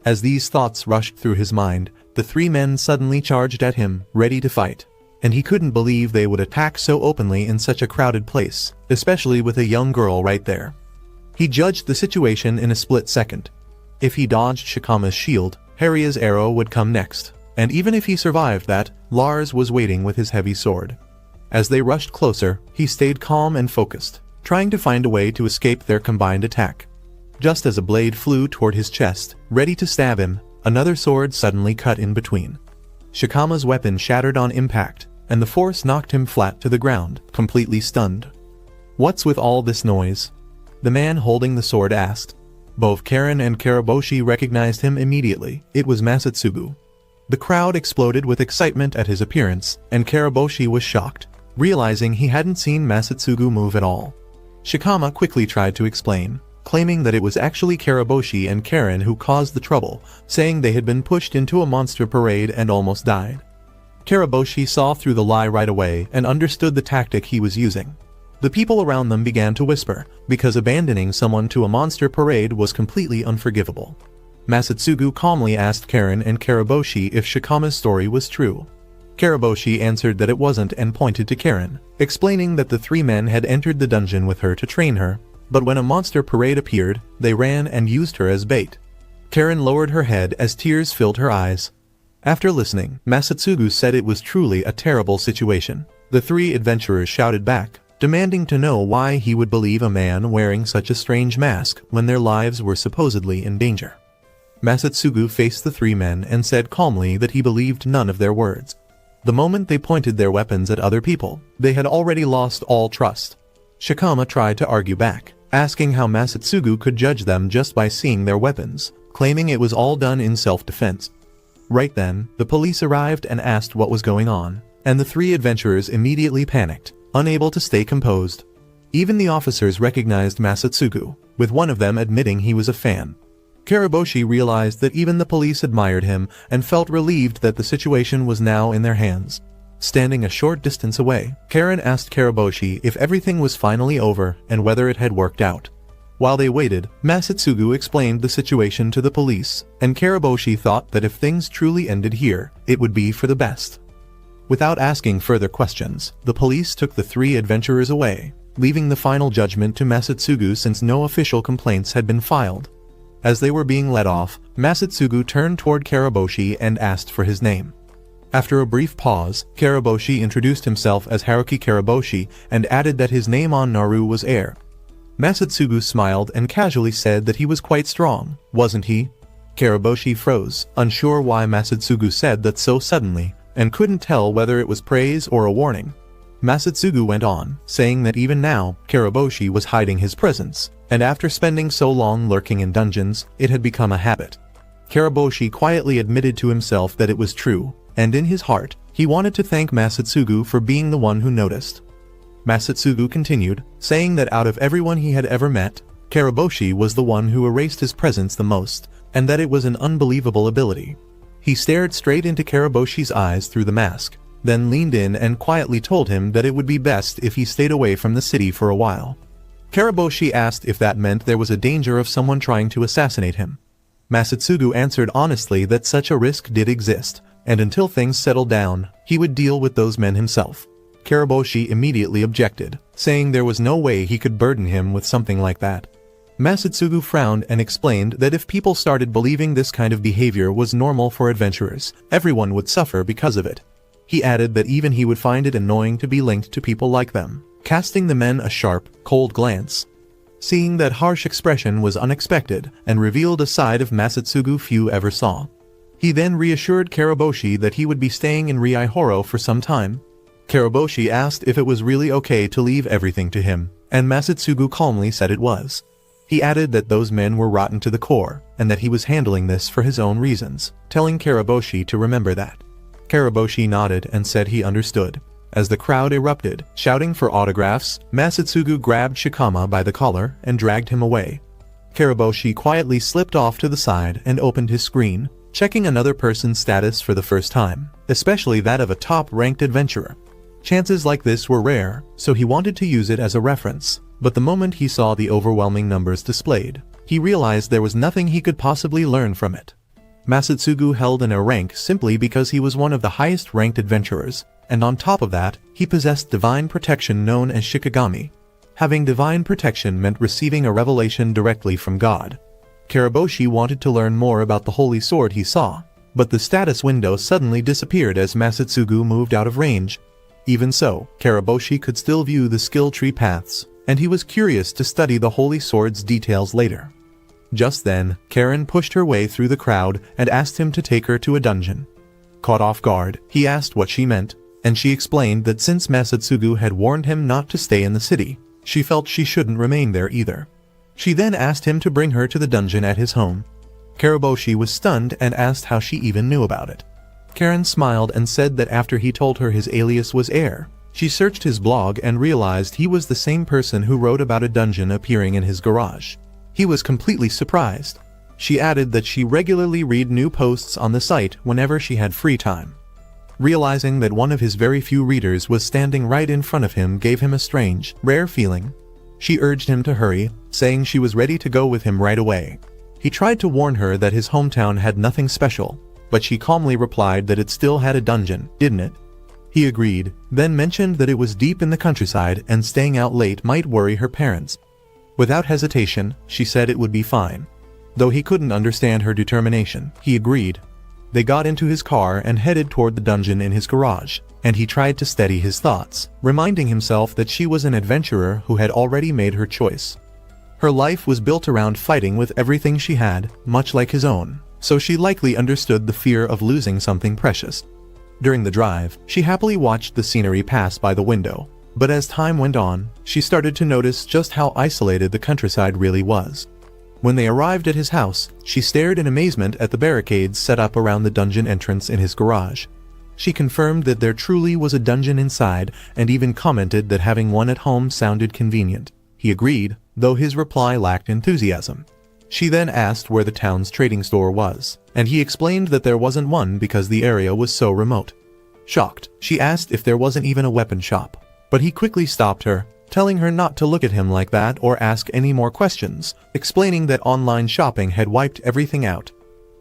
Speaker 1: As these thoughts rushed through his mind, the 3 men suddenly charged at him, ready to fight, and he couldn't believe they would attack so openly in such a crowded place, especially with a young girl right there. He judged the situation in a split second. If he dodged Shikama's shield, Harria's arrow would come next, and even if he survived that, Lars was waiting with his heavy sword. As they rushed closer, he stayed calm and focused, trying to find a way to escape their combined attack. Just as a blade flew toward his chest, ready to stab him, another sword suddenly cut in between. Shikama's weapon shattered on impact, and the force knocked him flat to the ground, completely stunned. "What's with all this noise?" the man holding the sword asked. Both Karen and Karaboshi recognized him immediately. It was Masatsugu. The crowd exploded with excitement at his appearance, and Karaboshi was shocked, realizing he hadn't seen Masatsugu move at all. Shikama quickly tried to explain, claiming that it was actually Karaboshi and Karen who caused the trouble, saying they had been pushed into a monster parade and almost died. Karaboshi saw through the lie right away and understood the tactic he was using. The people around them began to whisper, because abandoning someone to a monster parade was completely unforgivable. Masatsugu calmly asked Karen and Karaboshi if Shikama's story was true. Karaboshi answered that it wasn't and pointed to Karen, explaining that the three men had entered the dungeon with her to train her, but when a monster parade appeared, they ran and used her as bait. Karen lowered her head as tears filled her eyes. After listening, Masatsugu said it was truly a terrible situation. The three adventurers shouted back, demanding to know why he would believe a man wearing such a strange mask when their lives were supposedly in danger. Masatsugu faced the three men and said calmly that he believed none of their words. The moment they pointed their weapons at other people, they had already lost all trust. Shikama tried to argue back, asking how Masatsugu could judge them just by seeing their weapons, claiming it was all done in self-defense. Right then, the police arrived and asked what was going on, and the three adventurers immediately panicked, unable to stay composed. Even the officers recognized Masatsugu, with one of them admitting he was a fan. Karaboshi realized that even the police admired him and felt relieved that the situation was now in their hands. Standing a short distance away, Karen asked Karaboshi if everything was finally over and whether it had worked out. While they waited, Masatsugu explained the situation to the police, and Karaboshi thought that if things truly ended here, it would be for the best. Without asking further questions, the police took the three adventurers away, leaving the final judgment to Masatsugu since no official complaints had been filed. As they were being let off, Masatsugu turned toward Karaboshi and asked for his name. After a brief pause, Karaboshi introduced himself as Haruki Karaboshi and added that his name on Naru was Air. Masatsugu smiled and casually said that he was quite strong, wasn't he? Karaboshi froze, unsure why Masatsugu said that so suddenly, and couldn't tell whether it was praise or a warning. Masatsugu went on, saying that even now, Karaboshi was hiding his presence, and after spending so long lurking in dungeons, it had become a habit. Karaboshi quietly admitted to himself that it was true, and in his heart, he wanted to thank Masatsugu for being the one who noticed. Masatsugu continued, saying that out of everyone he had ever met, Karaboshi was the one who erased his presence the most, and that it was an unbelievable ability. He stared straight into Karaboshi's eyes through the mask, then leaned in and quietly told him that it would be best if he stayed away from the city for a while. Karaboshi asked if that meant there was a danger of someone trying to assassinate him. Masatsugu answered honestly that such a risk did exist, and until things settled down, he would deal with those men himself. Karaboshi immediately objected, saying there was no way he could burden him with something like that. Masatsugu frowned and explained that if people started believing this kind of behavior was normal for adventurers, everyone would suffer because of it. He added that even he would find it annoying to be linked to people like them, casting the men a sharp, cold glance. Seeing that harsh expression was unexpected and revealed a side of Masatsugu few ever saw. He then reassured Karaboshi that he would be staying in Riihoro for some time. Karaboshi asked if it was really okay to leave everything to him, and Masatsugu calmly said it was. He added that those men were rotten to the core, and that he was handling this for his own reasons, telling Karaboshi to remember that. Karaboshi nodded and said he understood. As the crowd erupted, shouting for autographs, Masatsugu grabbed Shikama by the collar and dragged him away. Karaboshi quietly slipped off to the side and opened his screen, checking another person's status for the first time, especially that of a top-ranked adventurer. Chances like this were rare, so he wanted to use it as a reference, but the moment he saw the overwhelming numbers displayed, he realized there was nothing he could possibly learn from it. Masatsugu held in a rank simply because he was one of the highest-ranked adventurers, and on top of that, he possessed divine protection known as Shikigami. Having divine protection meant receiving a revelation directly from God. Karaboshi wanted to learn more about the holy sword he saw, but the status window suddenly disappeared as Masatsugu moved out of range. Even so, Karaboshi could still view the skill tree paths, and he was curious to study the holy sword's details later. Just then, Karen pushed her way through the crowd and asked him to take her to a dungeon. Caught off guard, he asked what she meant, and she explained that since Masatsugu had warned him not to stay in the city, she felt she shouldn't remain there either. She then asked him to bring her to the dungeon at his home. Karaboshi was stunned and asked how she even knew about it. Karen smiled and said that after he told her his alias was Air, she searched his blog and realized he was the same person who wrote about a dungeon appearing in his garage. He was completely surprised. She added that she regularly read new posts on the site whenever she had free time. Realizing that one of his very few readers was standing right in front of him gave him a strange, rare feeling. She urged him to hurry, saying she was ready to go with him right away. He tried to warn her that his hometown had nothing special, but she calmly replied that it still had a dungeon, didn't it? He agreed, then mentioned that it was deep in the countryside and staying out late might worry her parents. Without hesitation, she said it would be fine. Though he couldn't understand her determination, he agreed. They got into his car and headed toward the dungeon in his garage, and he tried to steady his thoughts, reminding himself that she was an adventurer who had already made her choice. Her life was built around fighting with everything she had, much like his own, so she likely understood the fear of losing something precious. During the drive, she happily watched the scenery pass by the window, but as time went on, she started to notice just how isolated the countryside really was. When they arrived at his house, she stared in amazement at the barricades set up around the dungeon entrance in his garage. She confirmed that there truly was a dungeon inside and even commented that having one at home sounded convenient. He agreed, though his reply lacked enthusiasm. She then asked where the town's trading store was, and he explained that there wasn't one because the area was so remote. Shocked, she asked if there wasn't even a weapon shop, but he quickly stopped her, telling her not to look at him like that or ask any more questions, explaining that online shopping had wiped everything out.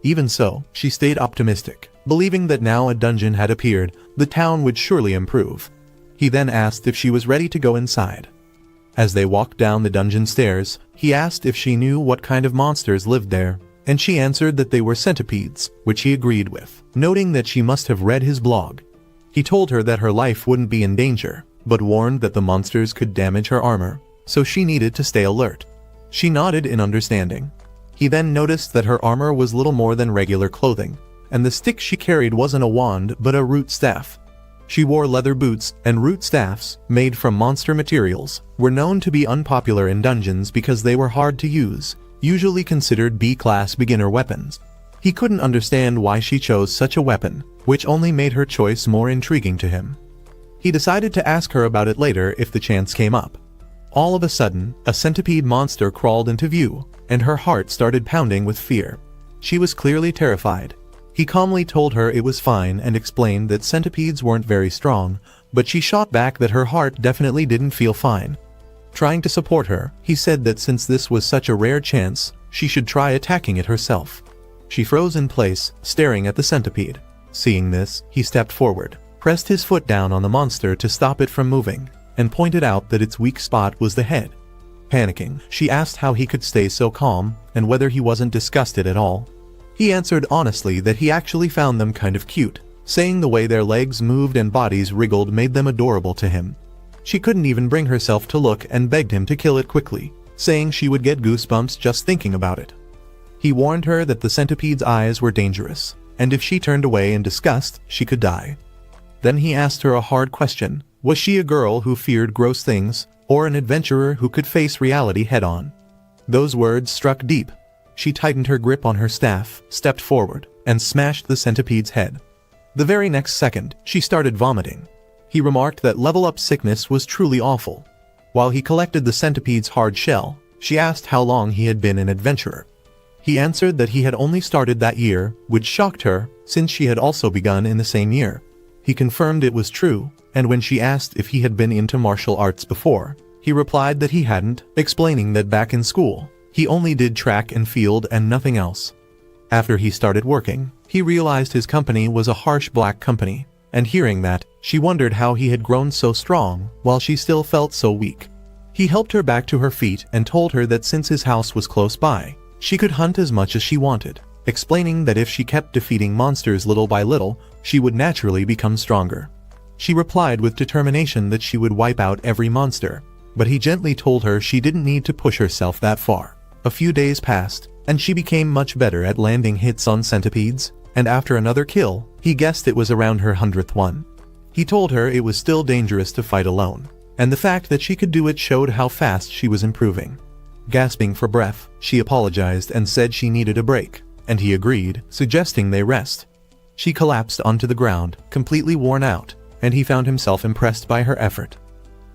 Speaker 1: Even so, she stayed optimistic, believing that now a dungeon had appeared, the town would surely improve. He then asked if she was ready to go inside. As they walked down the dungeon stairs, he asked if she knew what kind of monsters lived there, and she answered that they were centipedes, which he agreed with, noting that she must have read his blog. He told her that her life wouldn't be in danger, but warned that the monsters could damage her armor, so she needed to stay alert. She nodded in understanding. He then noticed that her armor was little more than regular clothing, and the stick she carried wasn't a wand but a root staff. She wore leather boots, and root staffs, made from monster materials, were known to be unpopular in dungeons because they were hard to use, usually considered B-class beginner weapons. He couldn't understand why she chose such a weapon, which only made her choice more intriguing to him. He decided to ask her about it later if the chance came up. All of a sudden, a centipede monster crawled into view, and her heart started pounding with fear. She was clearly terrified. He calmly told her it was fine and explained that centipedes weren't very strong, but she shot back that her heart definitely didn't feel fine. Trying to support her, he said that since this was such a rare chance, she should try attacking it herself. She froze in place, staring at the centipede. Seeing this, he stepped forward, pressed his foot down on the monster to stop it from moving, and pointed out that its weak spot was the head. Panicking, she asked how he could stay so calm, and whether he wasn't disgusted at all. He answered honestly that he actually found them kind of cute, saying the way their legs moved and bodies wriggled made them adorable to him. She couldn't even bring herself to look and begged him to kill it quickly, saying she would get goosebumps just thinking about it. He warned her that the centipede's eyes were dangerous, and if she turned away in disgust, she could die. Then he asked her a hard question: was she a girl who feared gross things, or an adventurer who could face reality head-on? Those words struck deep. She tightened her grip on her staff, stepped forward, and smashed the centipede's head. The very next second, she started vomiting. He remarked that level-up sickness was truly awful. While he collected the centipede's hard shell, she asked how long he had been an adventurer. He answered that he had only started that year, which shocked her, since she had also begun in the same year. He confirmed it was true, and when she asked if he had been into martial arts before, he replied that he hadn't, explaining that back in school, he only did track and field and nothing else. After he started working, he realized his company was a harsh black company, and hearing that, she wondered how he had grown so strong while she still felt so weak. He helped her back to her feet and told her that since his house was close by, she could hunt as much as she wanted, explaining that if she kept defeating monsters little by little, she would naturally become stronger. She replied with determination that she would wipe out every monster, but he gently told her she didn't need to push herself that far. A few days passed, and she became much better at landing hits on centipedes, and after another kill, he guessed it was around her 100th one. He told her it was still dangerous to fight alone, and the fact that she could do it showed how fast she was improving. Gasping for breath, she apologized and said she needed a break, and he agreed, suggesting they rest. She collapsed onto the ground, completely worn out, and he found himself impressed by her effort.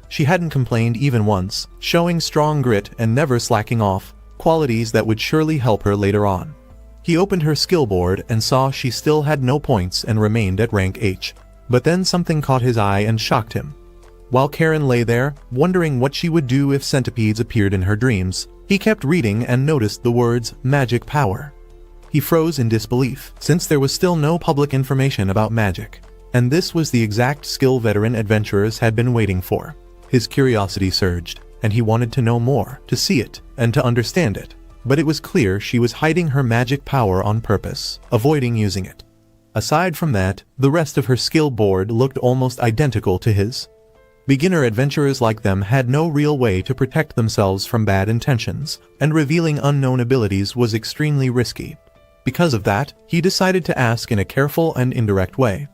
Speaker 1: She hadn't complained even once, showing strong grit and never slacking off, qualities that would surely help her later on. He opened her skill board and saw she still had no points and remained at rank H. But then something caught his eye and shocked him. While Karen lay there, wondering what she would do if centipedes appeared in her dreams, he kept reading and noticed the words, magic power. He froze in disbelief, since there was still no public information about magic. And this was the exact skill veteran adventurers had been waiting for. His curiosity surged, and he wanted to know more, to see it, and to understand it. But it was clear she was hiding her magic power on purpose, avoiding using it. Aside from that, the rest of her skill board looked almost identical to his. Beginner adventurers like them had no real way to protect themselves from bad intentions, and revealing unknown abilities was extremely risky. Because of that, he decided to ask in a careful and indirect way.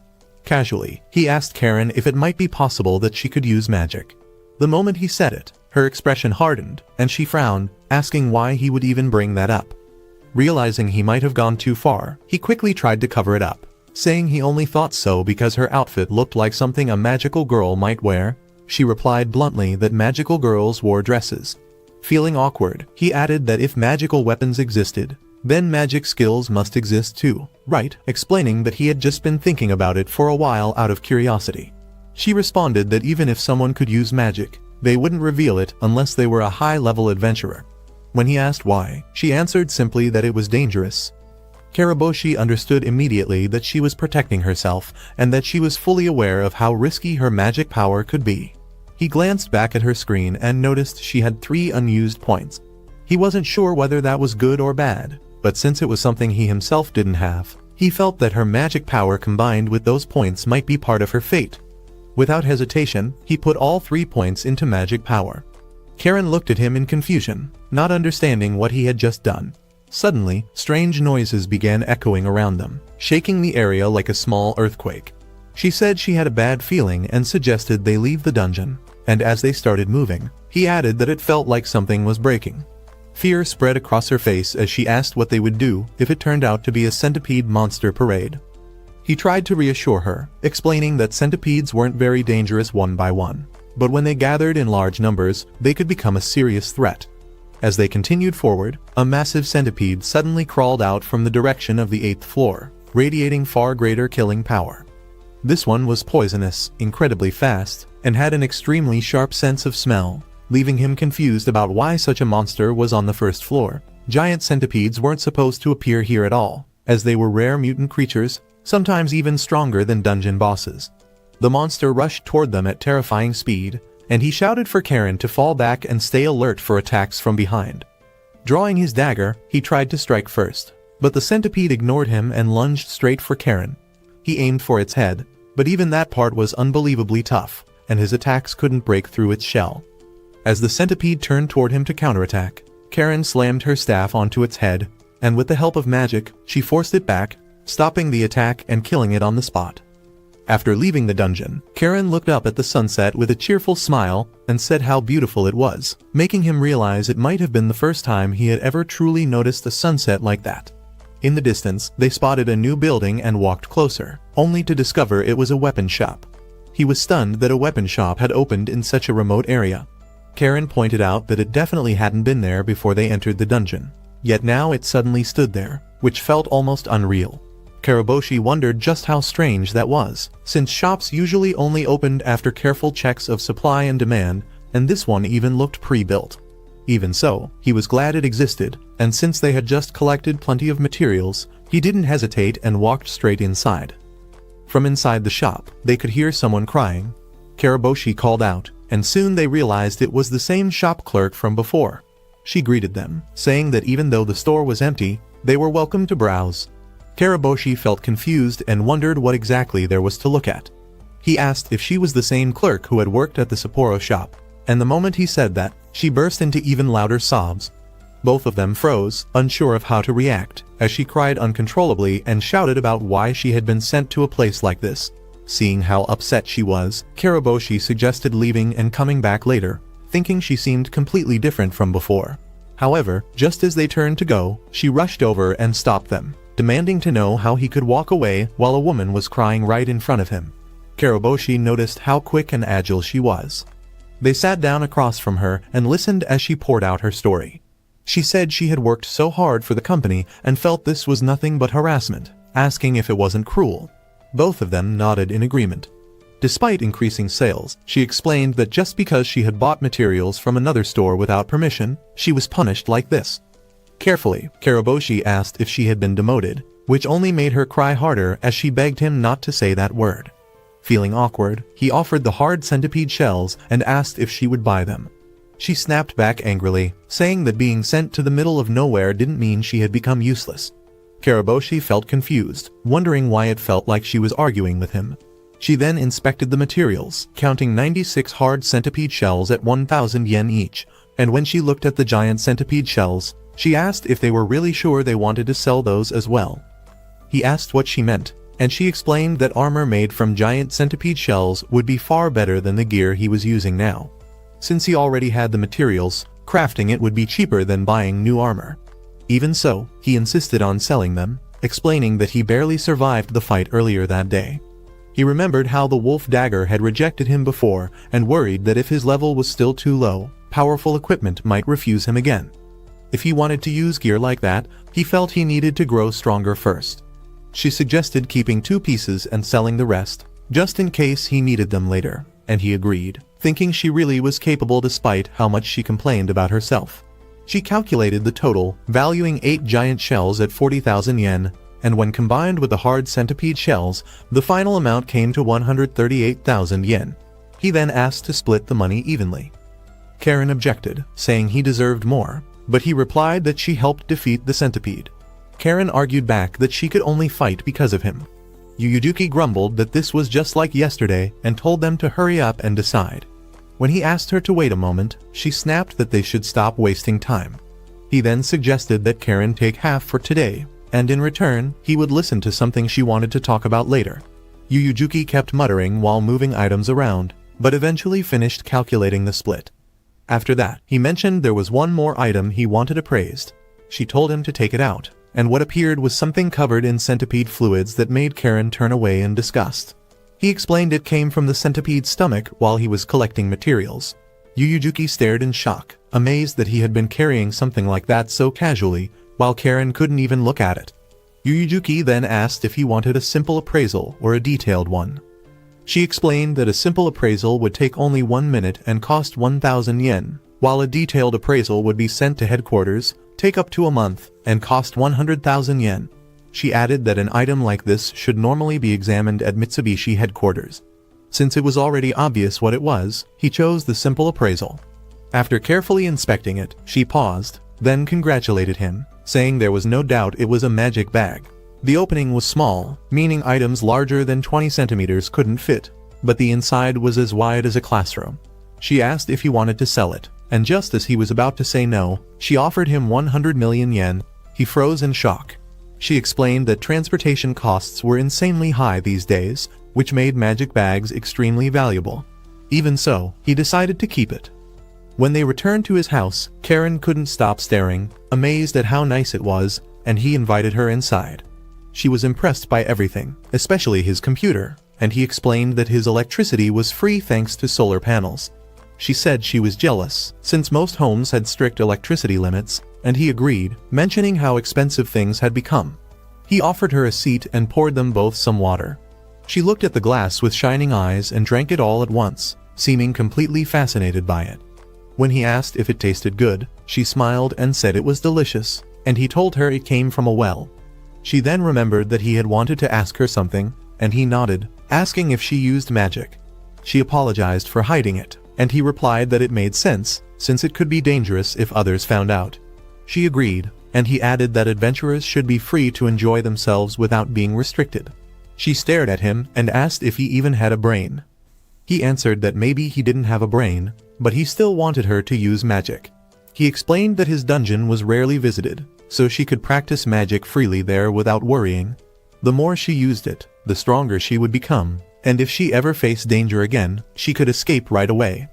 Speaker 1: Casually, he asked Karen if it might be possible that she could use magic. The moment he said it, her expression hardened, and she frowned, asking why he would even bring that up. Realizing he might have gone too far, he quickly tried to cover it up, saying he only thought so because her outfit looked like something a magical girl might wear. She replied bluntly that magical girls wore dresses. Feeling awkward, he added that if magical weapons existed, then magic skills must exist too, right? Explaining that he had just been thinking about it for a while out of curiosity. She responded that even if someone could use magic, they wouldn't reveal it unless they were a high-level adventurer. When he asked why, she answered simply that it was dangerous. Karaboshi understood immediately that she was protecting herself and that she was fully aware of how risky her magic power could be. He glanced back at her screen and noticed she had 3 unused points. He wasn't sure whether that was good or bad, but since it was something he himself didn't have, he felt that her magic power combined with those points might be part of her fate. Without hesitation, he put all 3 points into magic power. Karen looked at him in confusion, not understanding what he had just done. Suddenly, strange noises began echoing around them, shaking the area like a small earthquake. She said she had a bad feeling and suggested they leave the dungeon, and as they started moving, he added that it felt like something was breaking. Fear spread across her face as she asked what they would do if it turned out to be a centipede monster parade. He tried to reassure her, explaining that centipedes weren't very dangerous one by one, but when they gathered in large numbers, they could become a serious threat. As they continued forward, a massive centipede suddenly crawled out from the direction of the 8th floor, radiating far greater killing power. This one was poisonous, incredibly fast, and had an extremely sharp sense of smell, leaving him confused about why such a monster was on the 1st floor. Giant centipedes weren't supposed to appear here at all, as they were rare mutant creatures, sometimes even stronger than dungeon bosses. The monster rushed toward them at terrifying speed, and he shouted for Karen to fall back and stay alert for attacks from behind. Drawing his dagger, he tried to strike first, but the centipede ignored him and lunged straight for Karen. He aimed for its head, but even that part was unbelievably tough, and his attacks couldn't break through its shell. As the centipede turned toward him to counterattack, Karen slammed her staff onto its head, and with the help of magic, she forced it back, stopping the attack and killing it on the spot. After leaving the dungeon, Karen looked up at the sunset with a cheerful smile and said how beautiful it was, making him realize it might have been the first time he had ever truly noticed a sunset like that. In the distance, they spotted a new building and walked closer, only to discover it was a weapon shop. He was stunned that a weapon shop had opened in such a remote area. Karen pointed out that it definitely hadn't been there before they entered the dungeon, yet now it suddenly stood there, which felt almost unreal. Karaboshi wondered just how strange that was, since shops usually only opened after careful checks of supply and demand, and this one even looked pre-built. Even so, he was glad it existed, and since they had just collected plenty of materials, he didn't hesitate and walked straight inside. From inside the shop, they could hear someone crying. Karaboshi called out, and soon they realized it was the same shop clerk from before. She greeted them, saying that even though the store was empty, they were welcome to browse. Karaboshi felt confused and wondered what exactly there was to look at. He asked if she was the same clerk who had worked at the Sapporo shop, and the moment he said that, she burst into even louder sobs. Both of them froze, unsure of how to react, as she cried uncontrollably and shouted about why she had been sent to a place like this. Seeing how upset she was, Karaboshi suggested leaving and coming back later, thinking she seemed completely different from before. However, just as they turned to go, she rushed over and stopped them, demanding to know how he could walk away while a woman was crying right in front of him. Karaboshi noticed how quick and agile she was. They sat down across from her and listened as she poured out her story. She said she had worked so hard for the company and felt this was nothing but harassment, asking if it wasn't cruel. Both of them nodded in agreement. Despite increasing sales, she explained that just because she had bought materials from another store without permission, she was punished like this. Carefully, Karaboshi asked if she had been demoted, which only made her cry harder as she begged him not to say that word. Feeling awkward, he offered the hard centipede shells and asked if she would buy them. She snapped back angrily, saying that being sent to the middle of nowhere didn't mean she had become useless. Karaboshi felt confused, wondering why it felt like she was arguing with him. She then inspected the materials, counting 96 hard centipede shells at 1,000 yen each, and when she looked at the giant centipede shells, she asked if they were really sure they wanted to sell those as well. He asked what she meant, and she explained that armor made from giant centipede shells would be far better than the gear he was using now. Since he already had the materials, crafting it would be cheaper than buying new armor. Even so, he insisted on selling them, explaining that he barely survived the fight earlier that day. He remembered how the wolf dagger had rejected him before and worried that if his level was still too low, powerful equipment might refuse him again. If he wanted to use gear like that, he felt he needed to grow stronger first. She suggested keeping 2 pieces and selling the rest, just in case he needed them later, and he agreed, thinking she really was capable despite how much she complained about herself. She calculated the total, valuing 8 giant shells at 40,000 yen, and when combined with the hard centipede shells, the final amount came to 138,000 yen. He then asked to split the money evenly. Karen objected, saying he deserved more, but he replied that she helped defeat the centipede. Karen argued back that she could only fight because of him. Yuyuduki grumbled that this was just like yesterday and told them to hurry up and decide. When he asked her to wait a moment, she snapped that they should stop wasting time. He then suggested that Karen take half for today, and in return, he would listen to something she wanted to talk about later. Yuyuduki kept muttering while moving items around, but eventually finished calculating the split. After that, he mentioned there was one more item he wanted appraised. She told him to take it out, and what appeared was something covered in centipede fluids that made Karen turn away in disgust. He explained it came from the centipede's stomach while he was collecting materials. Yuyuduki stared in shock, amazed that he had been carrying something like that so casually, while Karen couldn't even look at it. Yuyuduki then asked if he wanted a simple appraisal or a detailed one. She explained that a simple appraisal would take only 1 minute and cost 1,000 yen, while a detailed appraisal would be sent to headquarters, take up to a month, and cost 100,000 yen. She added that an item like this should normally be examined at Mitsubishi headquarters. Since it was already obvious what it was, he chose the simple appraisal. After carefully inspecting it, she paused, then congratulated him, saying there was no doubt it was a magic bag. The opening was small, meaning items larger than 20 centimeters couldn't fit, but the inside was as wide as a classroom. She asked if he wanted to sell it, and just as he was about to say no, she offered him 100 million yen. He froze in shock. She explained that transportation costs were insanely high these days, which made magic bags extremely valuable. Even so, he decided to keep it. When they returned to his house, Karen couldn't stop staring, amazed at how nice it was, and he invited her inside. She was impressed by everything, especially his computer, and he explained that his electricity was free thanks to solar panels. She said she was jealous, since most homes had strict electricity limits, and he agreed, mentioning how expensive things had become. He offered her a seat and poured them both some water. She looked at the glass with shining eyes and drank it all at once, seeming completely fascinated by it. When he asked if it tasted good, she smiled and said it was delicious, and he told her it came from a well. She then remembered that he had wanted to ask her something, and he nodded, asking if she used magic. She apologized for hiding it, and he replied that it made sense, since it could be dangerous if others found out. She agreed, and he added that adventurers should be free to enjoy themselves without being restricted. She stared at him and asked if he even had a brain. He answered that maybe he didn't have a brain, but he still wanted her to use magic. He explained that his dungeon was rarely visited, so she could practice magic freely there without worrying. The more she used it, the stronger she would become, and if she ever faced danger again, she could escape right away.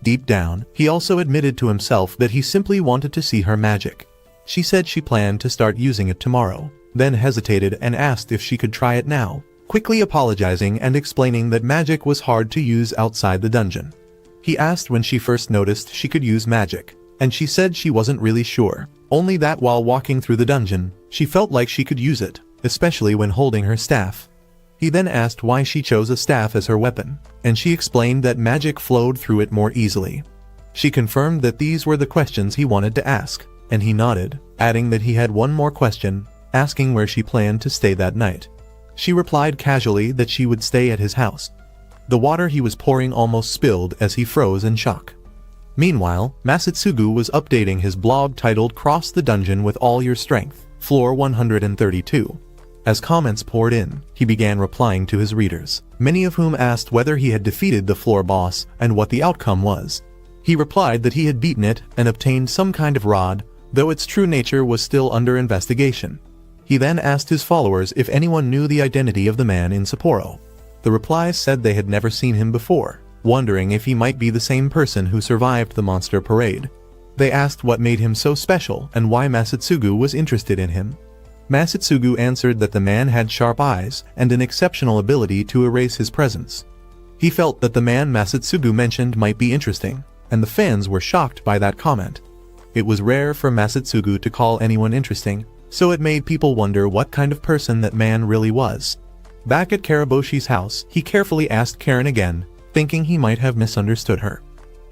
Speaker 1: Deep down, he also admitted to himself that he simply wanted to see her magic. She said she planned to start using it tomorrow, then hesitated and asked if she could try it now, quickly apologizing and explaining that magic was hard to use outside the dungeon. He asked when she first noticed she could use magic, and she said she wasn't really sure, only that while walking through the dungeon, she felt like she could use it, especially when holding her staff. He then asked why she chose a staff as her weapon, and she explained that magic flowed through it more easily. She confirmed that these were the questions he wanted to ask, and he nodded, adding that he had one more question, asking where she planned to stay that night. She replied casually that she would stay at his house. The water he was pouring almost spilled as he froze in shock. Meanwhile, Masatsugu was updating his blog titled "Cross the Dungeon with All Your Strength, Floor 132. As comments poured in, he began replying to his readers, many of whom asked whether he had defeated the floor boss and what the outcome was. He replied that he had beaten it and obtained some kind of rod, though its true nature was still under investigation. He then asked his followers if anyone knew the identity of the man in Sapporo. The replies said they had never seen him before, wondering if he might be the same person who survived the monster parade. They asked what made him so special and why Masatsugu was interested in him. Masatsugu answered that the man had sharp eyes and an exceptional ability to erase his presence. He felt that the man Masatsugu mentioned might be interesting, and the fans were shocked by that comment. It was rare for Masatsugu to call anyone interesting, so it made people wonder what kind of person that man really was. Back at Karaboshi's house, he carefully asked Karen again, thinking he might have misunderstood her.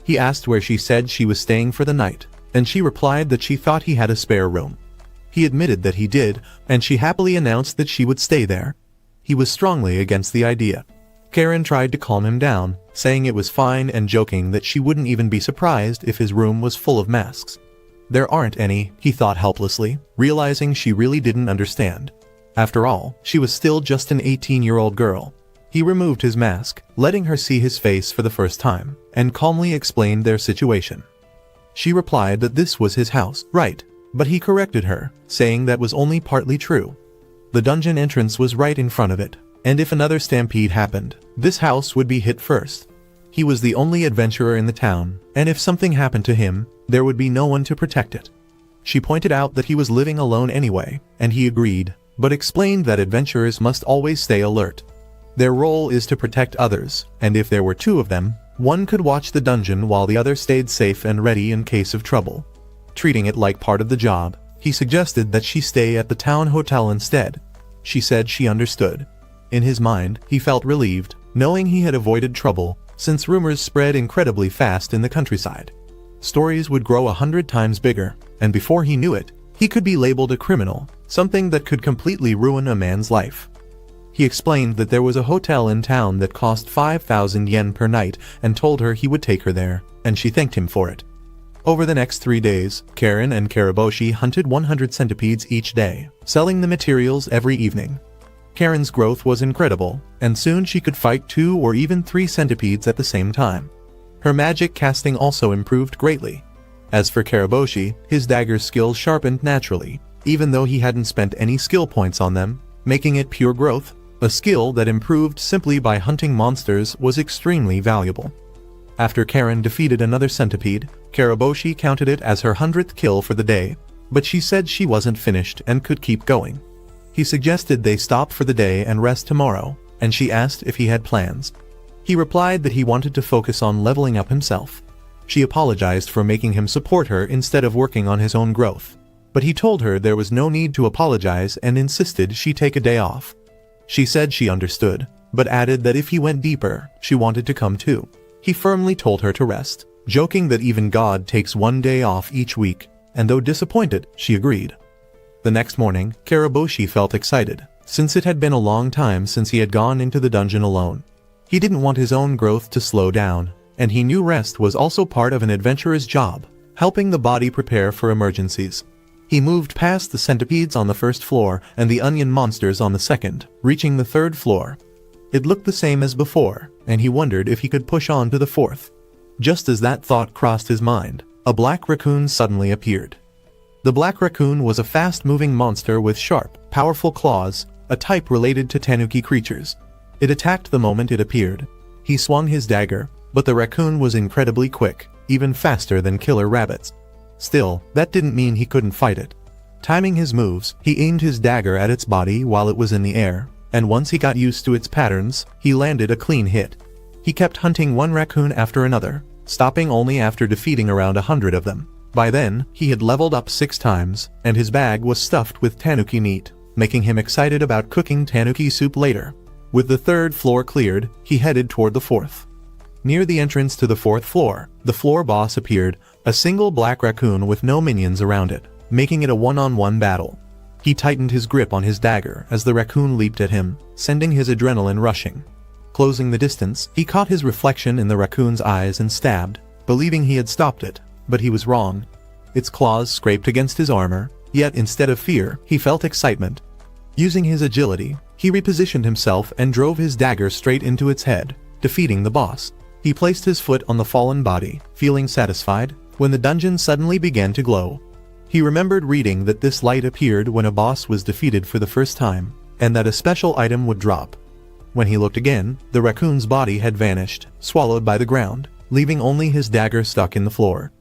Speaker 1: He asked where she said she was staying for the night, and she replied that she thought he had a spare room. He admitted that he did, and she happily announced that she would stay there. He was strongly against the idea. Karen tried to calm him down, saying it was fine and joking that she wouldn't even be surprised if his room was full of masks. There aren't any, he thought helplessly, realizing she really didn't understand. After all, she was still just an 18-year-old girl. He removed his mask, letting her see his face for the first time, and calmly explained their situation. She replied that this was his house, right, but he corrected her, saying that was only partly true. The dungeon entrance was right in front of it, and if another stampede happened, this house would be hit first. He was the only adventurer in the town, and if something happened to him, there would be no one to protect it. She pointed out that he was living alone anyway, and he agreed, but explained that adventurers must always stay alert. Their role is to protect others, and if there were two of them, one could watch the dungeon while the other stayed safe and ready in case of trouble. Treating it like part of the job, he suggested that she stay at the town hotel instead. She said she understood. In his mind, he felt relieved, knowing he had avoided trouble, since rumors spread incredibly fast in the countryside. Stories would grow 100 times bigger, and before he knew it, he could be labeled a criminal, something that could completely ruin a man's life. He explained that there was a hotel in town that cost 5,000 yen per night and told her he would take her there, and she thanked him for it. Over the next 3 days, Karen and Karaboshi hunted 100 centipedes each day, selling the materials every evening. Karen's growth was incredible, and soon she could fight 2 or even 3 centipedes at the same time. Her magic casting also improved greatly. As for Karaboshi, his dagger skills sharpened naturally, even though he hadn't spent any skill points on them, making it pure growth. A skill that improved simply by hunting monsters was extremely valuable. After Karen defeated another centipede, Karaboshi counted it as her 100th kill for the day, but she said she wasn't finished and could keep going. He suggested they stop for the day and rest tomorrow, and she asked if he had plans. He replied that he wanted to focus on leveling up himself. She apologized for making him support her instead of working on his own growth, but he told her there was no need to apologize and insisted she take a day off. She said she understood, but added that if he went deeper, she wanted to come too. He firmly told her to rest, joking that even God takes 1 day off each week, and though disappointed, she agreed. The next morning, Karaboshi felt excited, since it had been a long time since he had gone into the dungeon alone. He didn't want his own growth to slow down, and he knew rest was also part of an adventurer's job, helping the body prepare for emergencies. He moved past the centipedes on the first floor and the onion monsters on the second, reaching the 3rd floor. It looked the same as before, and he wondered if he could push on to the 4th. Just as that thought crossed his mind, a black raccoon suddenly appeared. The black raccoon was a fast-moving monster with sharp, powerful claws, a type related to tanuki creatures. It attacked the moment it appeared. He swung his dagger, but the raccoon was incredibly quick, even faster than killer rabbits. Still, that didn't mean he couldn't fight it. Timing his moves, he aimed his dagger at its body while it was in the air, and once he got used to its patterns, he landed a clean hit. He kept hunting one raccoon after another, stopping only after defeating around 100 of them. By then, he had leveled up 6 times, and his bag was stuffed with tanuki meat, making him excited about cooking tanuki soup later. With the third floor cleared, he headed toward the fourth. Near the entrance to the fourth floor, the floor boss appeared, a single black raccoon with no minions around it, making it a one-on-one battle. He tightened his grip on his dagger as the raccoon leaped at him, sending his adrenaline rushing. Closing the distance, he caught his reflection in the raccoon's eyes and stabbed, believing he had stopped it, but he was wrong. Its claws scraped against his armor, yet instead of fear, he felt excitement. Using his agility, he repositioned himself and drove his dagger straight into its head, defeating the boss. He placed his foot on the fallen body, feeling satisfied, when the dungeon suddenly began to glow. He remembered reading that this light appeared when a boss was defeated for the first time, and that a special item would drop. When he looked again, the raccoon's body had vanished, swallowed by the ground, leaving only his dagger stuck in the floor.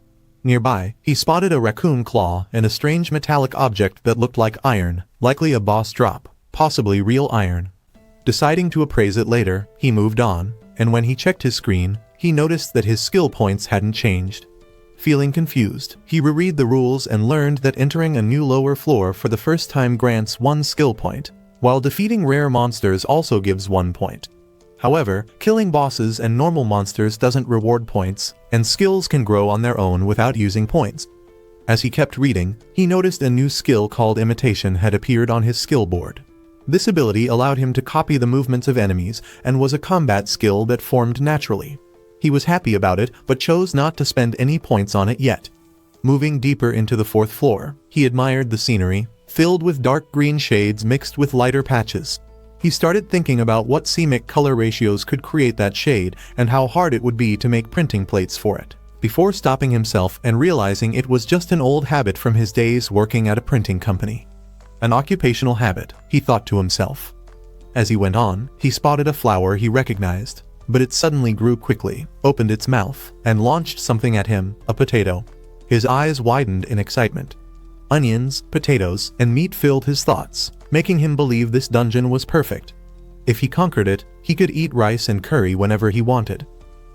Speaker 1: Nearby, he spotted a raccoon claw and a strange metallic object that looked like iron, likely a boss drop, possibly real iron. Deciding to appraise it later, he moved on, and when he checked his screen, he noticed that his skill points hadn't changed. Feeling confused, he reread the rules and learned that entering a new lower floor for the first time grants 1 skill point, while defeating rare monsters also gives 1 point. However, killing bosses and normal monsters doesn't reward points, and skills can grow on their own without using points. As he kept reading, he noticed a new skill called Imitation had appeared on his skill board. This ability allowed him to copy the movements of enemies and was a combat skill that formed naturally. He was happy about it, but chose not to spend any points on it yet. Moving deeper into the 4th floor, he admired the scenery, filled with dark green shades mixed with lighter patches. He started thinking about what CMYK color ratios could create that shade and how hard it would be to make printing plates for it, before stopping himself and realizing it was just an old habit from his days working at a printing company. An occupational habit, he thought to himself. As he went on, he spotted a flower he recognized, but it suddenly grew quickly, opened its mouth, and launched something at him, a potato. His eyes widened in excitement. Onions, potatoes, and meat filled his thoughts, making him believe this dungeon was perfect. If he conquered it, he could eat rice and curry whenever he wanted.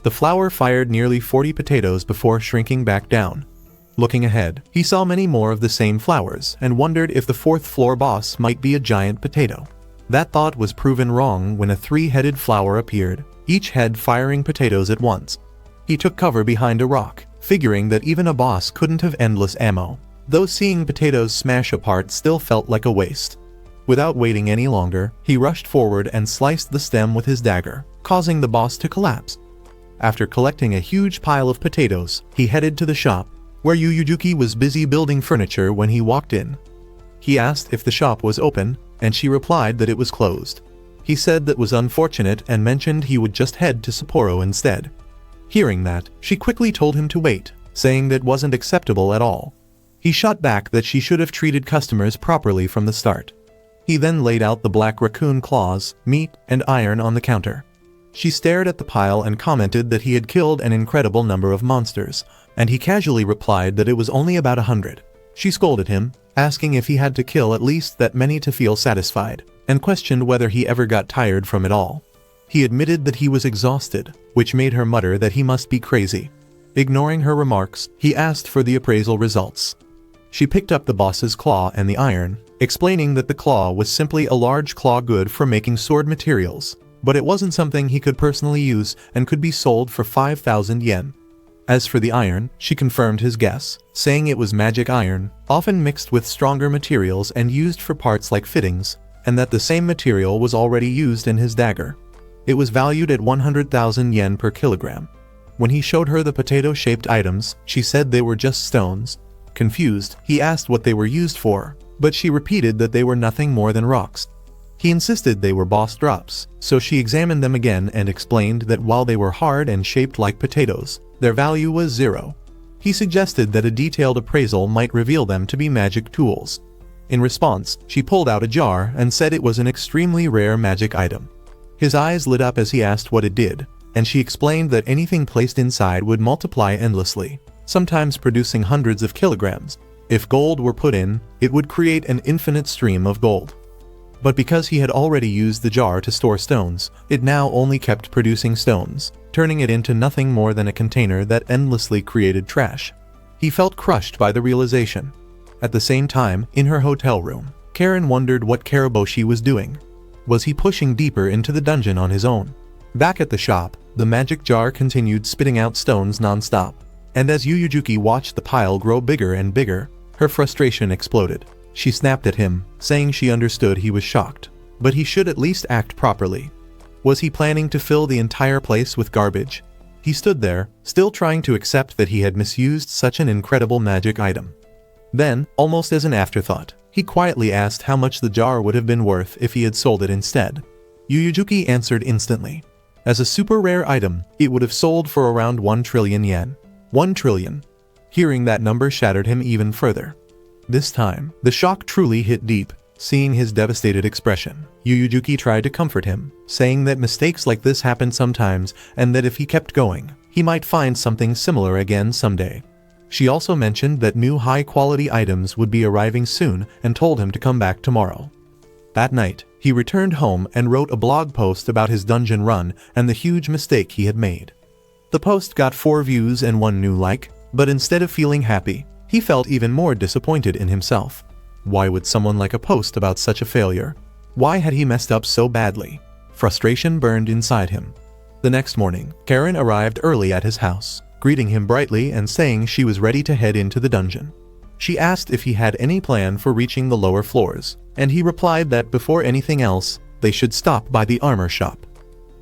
Speaker 1: The flower fired nearly 40 potatoes before shrinking back down. Looking ahead, he saw many more of the same flowers and wondered if the 4th floor boss might be a giant potato. That thought was proven wrong when a 3-headed flower appeared, each head firing potatoes at once. He took cover behind a rock, figuring that even a boss couldn't have endless ammo, though seeing potatoes smash apart still felt like a waste. Without waiting any longer, he rushed forward and sliced the stem with his dagger, causing the boss to collapse. After collecting a huge pile of potatoes, he headed to the shop, where Yuyujuki was busy building furniture when he walked in. He asked if the shop was open, and she replied that it was closed. He said that was unfortunate and mentioned he would just head to Sapporo instead. Hearing that, she quickly told him to wait, saying that wasn't acceptable at all. He shot back that she should have treated customers properly from the start. He then laid out the black raccoon claws, meat, and iron on the counter. She stared at the pile and commented that he had killed an incredible number of monsters, and he casually replied that it was only about 100. She scolded him, asking if he had to kill at least that many to feel satisfied, and questioned whether he ever got tired from it all. He admitted that he was exhausted, which made her mutter that he must be crazy. Ignoring her remarks, he asked for the appraisal results. She picked up the boss's claw and the iron, explaining that the claw was simply a large claw good for making sword materials, but it wasn't something he could personally use and could be sold for 5,000 yen. As for the iron, she confirmed his guess, saying it was magic iron, often mixed with stronger materials and used for parts like fittings, and that the same material was already used in his dagger. It was valued at 100,000 yen per kilogram. When he showed her the potato-shaped items, she said they were just stones. Confused, he asked what they were used for, but she repeated that they were nothing more than rocks. He insisted they were boss drops, so she examined them again and explained that while they were hard and shaped like potatoes, their value was 0. He suggested that a detailed appraisal might reveal them to be magic tools. In response, she pulled out a jar and said it was an extremely rare magic item. His eyes lit up as he asked what it did, and she explained that anything placed inside would multiply endlessly, sometimes producing hundreds of kilograms. If gold were put in, it would create an infinite stream of gold. But because he had already used the jar to store stones, it now only kept producing stones, turning it into nothing more than a container that endlessly created trash. He felt crushed by the realization. At the same time, in her hotel room, Karen wondered what Karaboshi was doing. was he pushing deeper into the dungeon on his own. Back at the shop, the magic jar continued spitting out stones non-stop, and as Yuyujuki watched the pile grow bigger and bigger, her frustration exploded. She snapped at him, saying she understood he was shocked, but he should at least act properly. Was he planning to fill the entire place with garbage? He stood there, still trying to accept that he had misused such an incredible magic item. Then, almost as an afterthought, he quietly asked how much the jar would have been worth if he had sold it instead. Yuyujuki answered instantly. As a super rare item, it would have sold for around 1 trillion yen. 1 trillion. Hearing that number shattered him even further. This time, the shock truly hit deep. Seeing his devastated expression, Yuyujuki tried to comfort him, saying that mistakes like this happen sometimes and that if he kept going, he might find something similar again someday. She also mentioned that new high-quality items would be arriving soon and told him to come back tomorrow. That night, he returned home and wrote a blog post about his dungeon run and the huge mistake he had made. The post got 4 views and 1 new like, but instead of feeling happy, he felt even more disappointed in himself. Why would someone like a post about such a failure? Why had he messed up so badly? Frustration burned inside him. The next morning, Karen arrived early at his house, greeting him brightly and saying she was ready to head into the dungeon. She asked if he had any plan for reaching the lower floors, and he replied that before anything else, they should stop by the armor shop.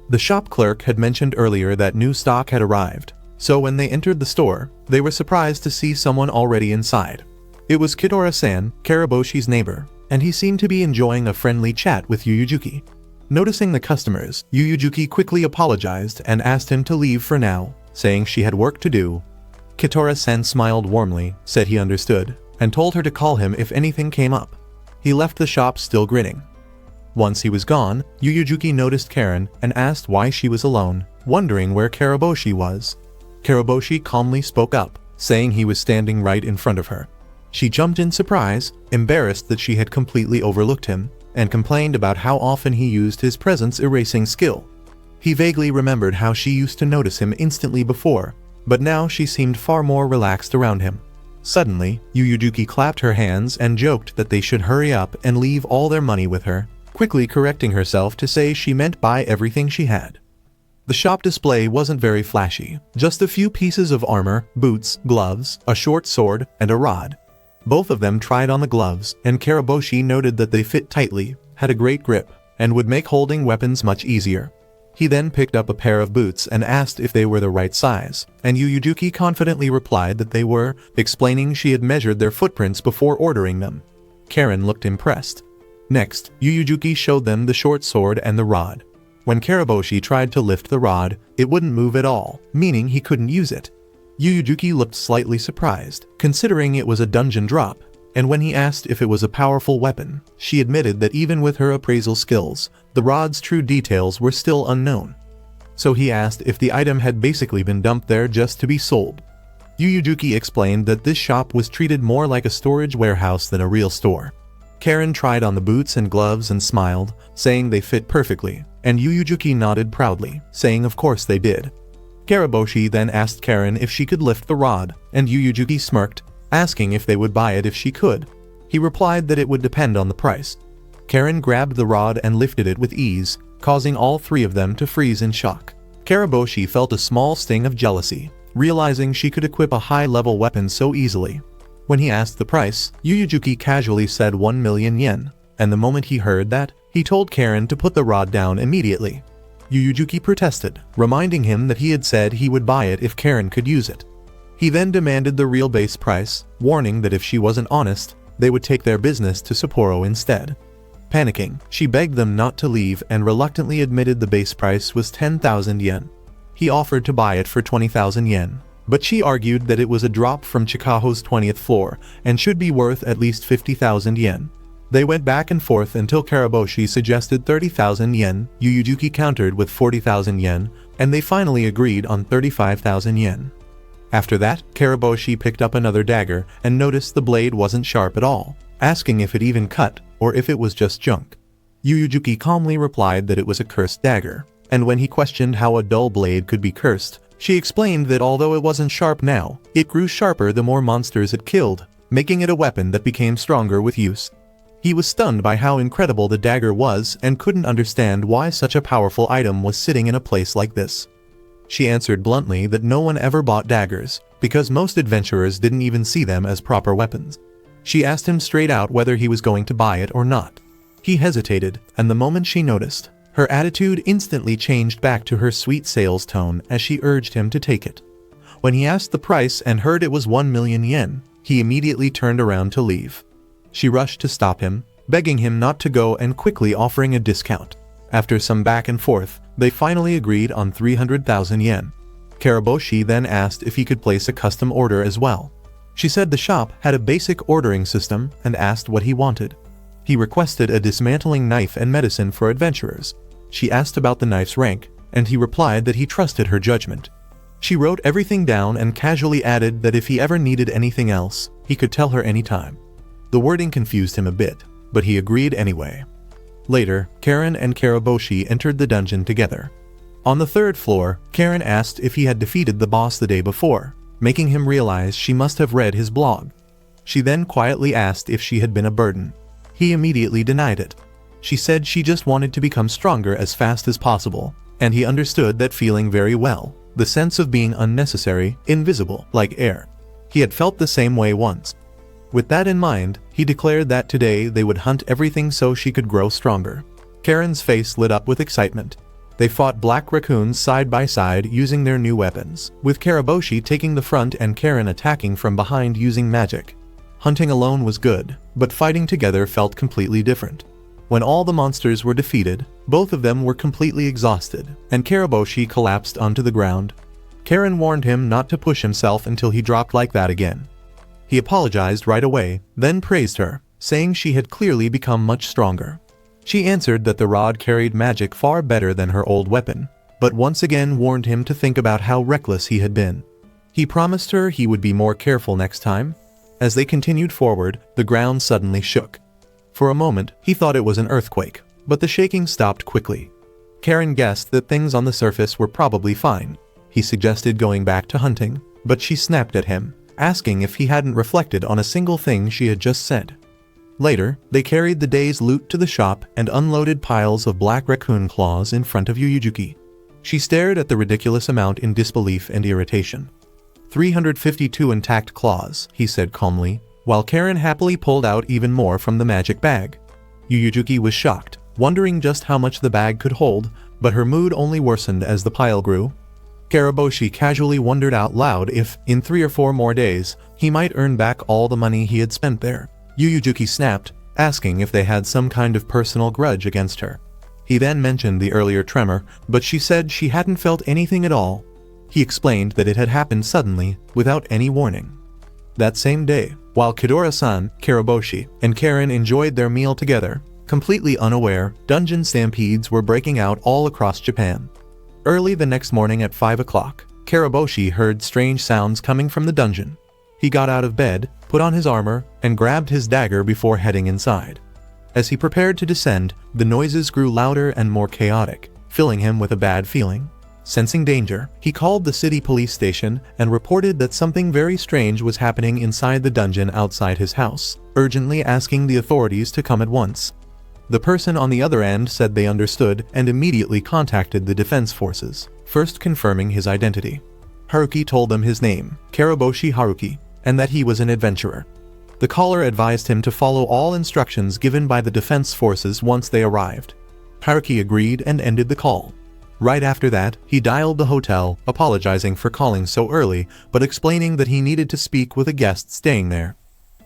Speaker 1: The shop clerk had mentioned earlier that new stock had arrived, so when they entered the store, they were surprised to see someone already inside. It was Kitora-san, Karaboshi's neighbor, and he seemed to be enjoying a friendly chat with Yuyujuki. Noticing the customers, Yuyujuki quickly apologized and asked him to leave for now, saying she had work to do. Kitora-san smiled warmly, said he understood, and told her to call him if anything came up. He left the shop still grinning. Once he was gone, Yuyujuki noticed Karen and asked why she was alone, wondering where Karaboshi was. Karaboshi calmly spoke up, saying he was standing right in front of her. She jumped in surprise, embarrassed that she had completely overlooked him, and complained about how often he used his presence erasing skill. He vaguely remembered how she used to notice him instantly before, but now she seemed far more relaxed around him. Suddenly, Yuyujuki clapped her hands and joked that they should hurry up and leave all their money with her, quickly correcting herself to say she meant buy everything she had. The shop display wasn't very flashy, just a few pieces of armor, boots, gloves, a short sword, and a rod. Both of them tried on the gloves, and Karaboshi noted that they fit tightly, had a great grip, and would make holding weapons much easier. He then picked up a pair of boots and asked if they were the right size, and Yuyujuki confidently replied that they were, explaining she had measured their footprints before ordering them. Karen looked impressed. Next, Yuyujuki showed them the short sword and the rod. When Karaboshi tried to lift the rod, it wouldn't move at all, meaning he couldn't use it. Yuyujuki looked slightly surprised, considering it was a dungeon drop, and when he asked if it was a powerful weapon, she admitted that even with her appraisal skills, the rod's true details were still unknown. So he asked if the item had basically been dumped there just to be sold. Yuyujuki explained that this shop was treated more like a storage warehouse than a real store. Karen tried on the boots and gloves and smiled, saying they fit perfectly, and Yuyujuki nodded proudly, saying of course they did. Karaboshi then asked Karen if she could lift the rod, and Yuyujuki smirked, asking if they would buy it if she could. He replied that it would depend on the price. Karen grabbed the rod and lifted it with ease, causing all 3 of them to freeze in shock. Karaboshi felt a small sting of jealousy, realizing she could equip a high-level weapon so easily. When he asked the price, Yuyujuki casually said 1 million yen, and the moment he heard that, he told Karen to put the rod down immediately. Yuyujuki protested, reminding him that he had said he would buy it if Karen could use it. He then demanded the real base price, warning that if she wasn't honest, they would take their business to Sapporo instead. Panicking, she begged them not to leave and reluctantly admitted the base price was 10,000 yen. He offered to buy it for 20,000 yen, but she argued that it was a drop from Chikaho's 20th floor and should be worth at least 50,000 yen. They went back and forth until Karaboshi suggested 30,000 yen, Yuyujuki countered with 40,000 yen, and they finally agreed on 35,000 yen. After that, Karaboshi picked up another dagger and noticed the blade wasn't sharp at all, asking if it even cut or if it was just junk. Yuyujuki calmly replied that it was a cursed dagger, and when he questioned how a dull blade could be cursed, she explained that although it wasn't sharp now, it grew sharper the more monsters it killed, making it a weapon that became stronger with use. He was stunned by how incredible the dagger was and couldn't understand why such a powerful item was sitting in a place like this. She answered bluntly that no one ever bought daggers, because most adventurers didn't even see them as proper weapons. She asked him straight out whether he was going to buy it or not. He hesitated, and the moment she noticed, her attitude instantly changed back to her sweet sales tone as she urged him to take it. When he asked the price and heard it was 1 million yen, he immediately turned around to leave. She rushed to stop him, begging him not to go and quickly offering a discount. After some back and forth, they finally agreed on 300,000 yen. Karaboshi then asked if he could place a custom order as well. She said the shop had a basic ordering system and asked what he wanted. He requested a dismantling knife and medicine for adventurers. She asked about the knife's rank, and he replied that he trusted her judgment. She wrote everything down and casually added that if he ever needed anything else, he could tell her anytime. The wording confused him a bit, but he agreed anyway. Later, Karen and Karaboshi entered the dungeon together. On the 3rd floor, Karen asked if he had defeated the boss the day before, making him realize she must have read his blog. She then quietly asked if she had been a burden. He immediately denied it. She said she just wanted to become stronger as fast as possible, and he understood that feeling very well, the sense of being unnecessary, invisible, like air. He had felt the same way once. With that in mind, he declared that today they would hunt everything so she could grow stronger. Karen's face lit up with excitement. They fought black raccoons side by side using their new weapons, with Karaboshi taking the front and Karen attacking from behind using magic. Hunting alone was good, but fighting together felt completely different. When all the monsters were defeated, both of them were completely exhausted, and Karaboshi collapsed onto the ground. Karen warned him not to push himself until he dropped like that again. He apologized right away, then praised her, saying she had clearly become much stronger. She answered that the rod carried magic far better than her old weapon, but once again warned him to think about how reckless he had been. He promised her he would be more careful next time. As they continued forward, the ground suddenly shook. For a moment, he thought it was an earthquake, but the shaking stopped quickly. Karen guessed that things on the surface were probably fine. He suggested going back to hunting, but she snapped at him, asking if he hadn't reflected on a single thing she had just said. Later, they carried the day's loot to the shop and unloaded piles of black raccoon claws in front of Yuyujuki. She stared at the ridiculous amount in disbelief and irritation. 352 intact claws, he said calmly, while Karen happily pulled out even more from the magic bag. Yuyujuki was shocked, wondering just how much the bag could hold, but her mood only worsened as the pile grew. Karaboshi casually wondered out loud if, in 3 or 4 more days, he might earn back all the money he had spent there. Yuyujuki snapped, asking if they had some kind of personal grudge against her. He then mentioned the earlier tremor, but she said she hadn't felt anything at all. He explained that it had happened suddenly, without any warning. That same day, while Kidora-san, Karaboshi, and Karen enjoyed their meal together, completely unaware, dungeon stampedes were breaking out all across Japan. Early the next morning at 5 o'clock, Karaboshi heard strange sounds coming from the dungeon. He got out of bed, put on his armor, and grabbed his dagger before heading inside. As he prepared to descend, the noises grew louder and more chaotic, filling him with a bad feeling. Sensing danger, he called the city police station and reported that something very strange was happening inside the dungeon outside his house, urgently asking the authorities to come at once. The person on the other end said they understood and immediately contacted the defense forces, first confirming his identity. Haruki told them his name, Karaboshi Haruki, and that he was an adventurer. The caller advised him to follow all instructions given by the defense forces once they arrived. Haruki agreed and ended the call. Right after that, he dialed the hotel, apologizing for calling so early, but explaining that he needed to speak with a guest staying there.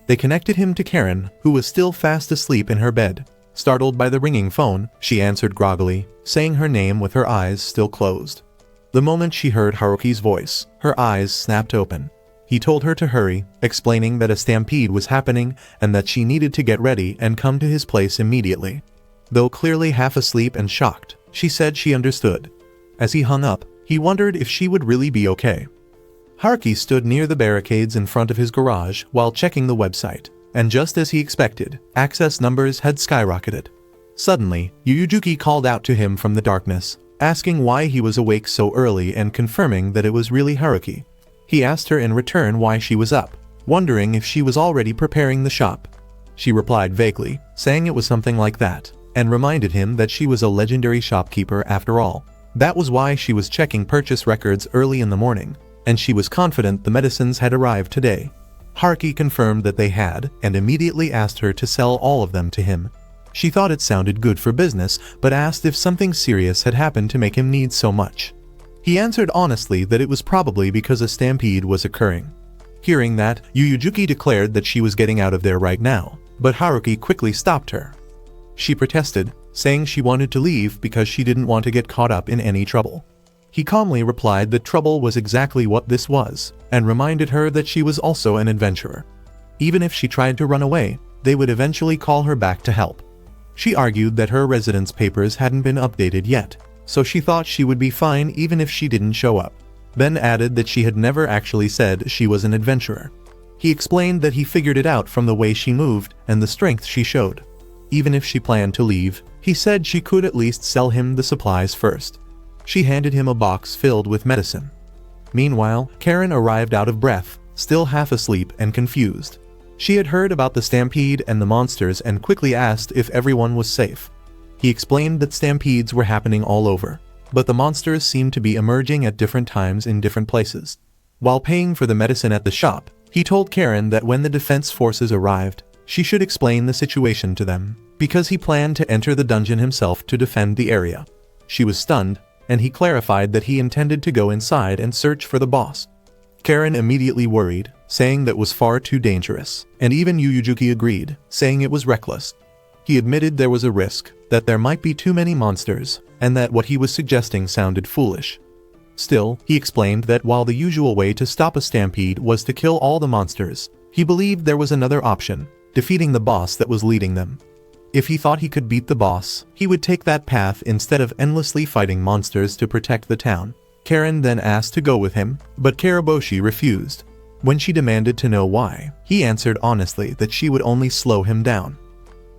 Speaker 1: They connected him to Karen, who was still fast asleep in her bed. Startled by the ringing phone, she answered groggily, saying her name with her eyes still closed. The moment she heard Haruki's voice, her eyes snapped open. He told her to hurry, explaining that a stampede was happening and that she needed to get ready and come to his place immediately. Though clearly half asleep and shocked, she said she understood. As he hung up, he wondered if she would really be okay. Haruki stood near the barricades in front of his garage while checking the website, and just as he expected, access numbers had skyrocketed. Suddenly, Yuyujuki called out to him from the darkness, asking why he was awake so early and confirming that it was really Haruki. He asked her in return why she was up, wondering if she was already preparing the shop. She replied vaguely, saying it was something like that, and reminded him that she was a legendary shopkeeper after all. That was why she was checking purchase records early in the morning, and she was confident the medicines had arrived today. Haruki confirmed that they had, and immediately asked her to sell all of them to him. She thought it sounded good for business, but asked if something serious had happened to make him need so much. He answered honestly that it was probably because a stampede was occurring. Hearing that, Yuyujuki declared that she was getting out of there right now, but Haruki quickly stopped her. She protested, saying she wanted to leave because she didn't want to get caught up in any trouble. He calmly replied that trouble was exactly what this was, and reminded her that she was also an adventurer. Even if she tried to run away, they would eventually call her back to help. She argued that her residence papers hadn't been updated yet, so she thought she would be fine even if she didn't show up. Then added that she had never actually said she was an adventurer. He explained that he figured it out from the way she moved and the strength she showed. Even if she planned to leave, he said she could at least sell him the supplies first. She handed him a box filled with medicine. Meanwhile, Karen arrived out of breath, still half asleep and confused. She had heard about the stampede and the monsters and quickly asked if everyone was safe. He explained that stampedes were happening all over, but the monsters seemed to be emerging at different times in different places. While paying for the medicine at the shop, he told Karen that when the defense forces arrived, she should explain the situation to them, because he planned to enter the dungeon himself to defend the area. She was stunned, and he clarified that he intended to go inside and search for the boss. Karen immediately worried, saying that was far too dangerous, and even Yuyujuki agreed, saying it was reckless. He admitted there was a risk, that there might be too many monsters, and that what he was suggesting sounded foolish. Still, he explained that while the usual way to stop a stampede was to kill all the monsters, he believed there was another option, defeating the boss that was leading them. If he thought he could beat the boss, he would take that path instead of endlessly fighting monsters to protect the town. Karen then asked to go with him, but Karaboshi refused. When she demanded to know why, he answered honestly that she would only slow him down.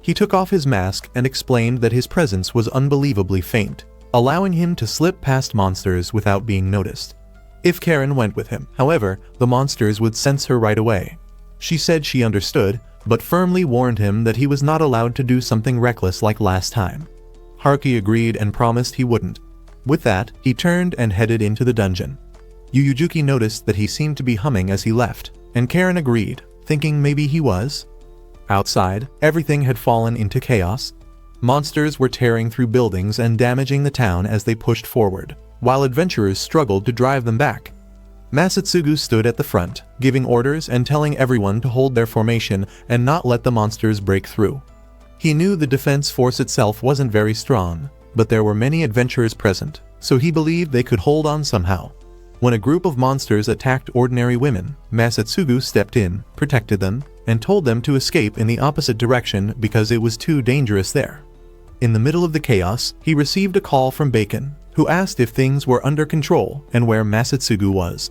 Speaker 1: He took off his mask and explained that his presence was unbelievably faint, allowing him to slip past monsters without being noticed. If Karen went with him, however, the monsters would sense her right away. She said she understood, but firmly warned him that he was not allowed to do something reckless like last time. Haruki agreed and promised he wouldn't. With that, he turned and headed into the dungeon. Yuyujuki noticed that he seemed to be humming as he left, and Karen agreed, thinking maybe he was. Outside, everything had fallen into chaos. Monsters were tearing through buildings and damaging the town as they pushed forward, while adventurers struggled to drive them back. Masatsugu stood at the front, giving orders and telling everyone to hold their formation and not let the monsters break through. He knew the defense force itself wasn't very strong, but there were many adventurers present, so he believed they could hold on somehow. When a group of monsters attacked ordinary women, Masatsugu stepped in, protected them, and told them to escape in the opposite direction because it was too dangerous there. In the middle of the chaos, he received a call from Bacon, who asked if things were under control and where Masatsugu was.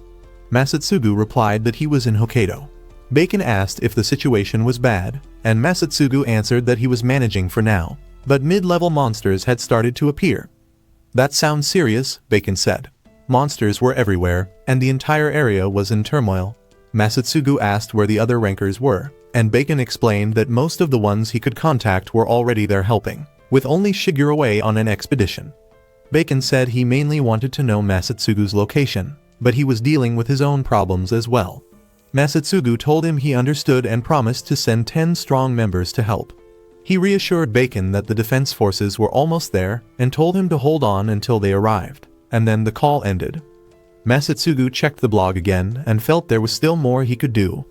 Speaker 1: Masatsugu replied that he was in Hokkaido. Bacon asked if the situation was bad, and Masatsugu answered that he was managing for now, but mid-level monsters had started to appear. "That sounds serious," Bacon said. Monsters were everywhere, and the entire area was in turmoil. Masatsugu asked where the other rankers were, and Bacon explained that most of the ones he could contact were already there helping, with only Shigeru away on an expedition. Bacon said he mainly wanted to know Masatsugu's location, but he was dealing with his own problems as well. Masatsugu told him he understood and promised to send 10 strong members to help. He reassured Bacon that the defense forces were almost there and told him to hold on until they arrived, and then the call ended. Masatsugu checked the blog again and felt there was still more he could do.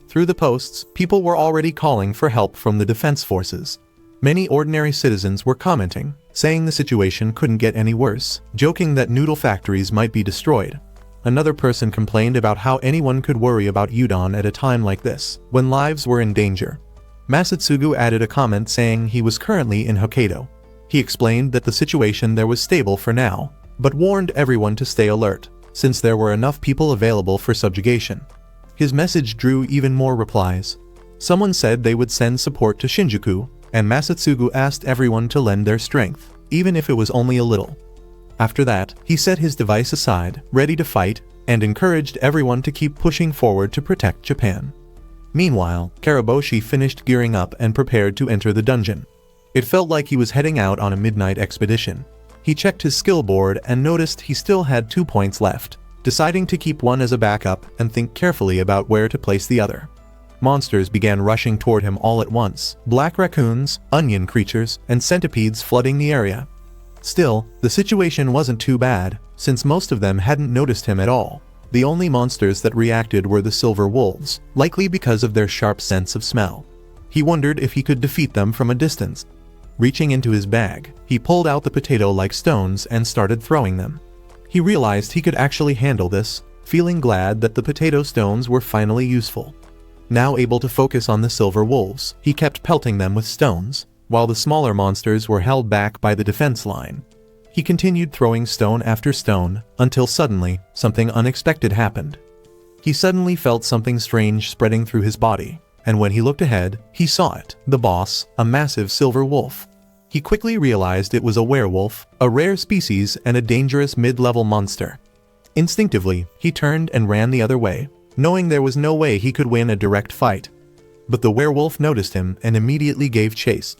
Speaker 1: Through the posts, people were already calling for help from the defense forces. Many ordinary citizens were commenting, saying the situation couldn't get any worse, joking that noodle factories might be destroyed. Another person complained about how anyone could worry about udon at a time like this, when lives were in danger. Masatsugu added a comment saying he was currently in Hokkaido. He explained that the situation there was stable for now, but warned everyone to stay alert, since there were enough people available for subjugation. His message drew even more replies. Someone said they would send support to Shinjuku, and Masatsugu asked everyone to lend their strength, even if it was only a little. After that, he set his device aside, ready to fight, and encouraged everyone to keep pushing forward to protect Japan. Meanwhile, Karaboshi finished gearing up and prepared to enter the dungeon. It felt like he was heading out on a midnight expedition. He checked his skill board and noticed he still had 2 points left, deciding to keep one as a backup and think carefully about where to place the other. Monsters began rushing toward him all at once, black raccoons, onion creatures, and centipedes flooding the area. Still, the situation wasn't too bad, since most of them hadn't noticed him at all. The only monsters that reacted were the silver wolves, likely because of their sharp sense of smell. He wondered if he could defeat them from a distance. Reaching into his bag, he pulled out the potato-like stones and started throwing them. He realized he could actually handle this, feeling glad that the potato stones were finally useful. Now able to focus on the silver wolves, he kept pelting them with stones, while the smaller monsters were held back by the defense line. He continued throwing stone after stone, until suddenly, something unexpected happened. He suddenly felt something strange spreading through his body, and when he looked ahead, he saw it, the boss, a massive silver wolf. He quickly realized it was a werewolf, a rare species and a dangerous mid-level monster. Instinctively, he turned and ran the other way, knowing there was no way he could win a direct fight. But the werewolf noticed him and immediately gave chase.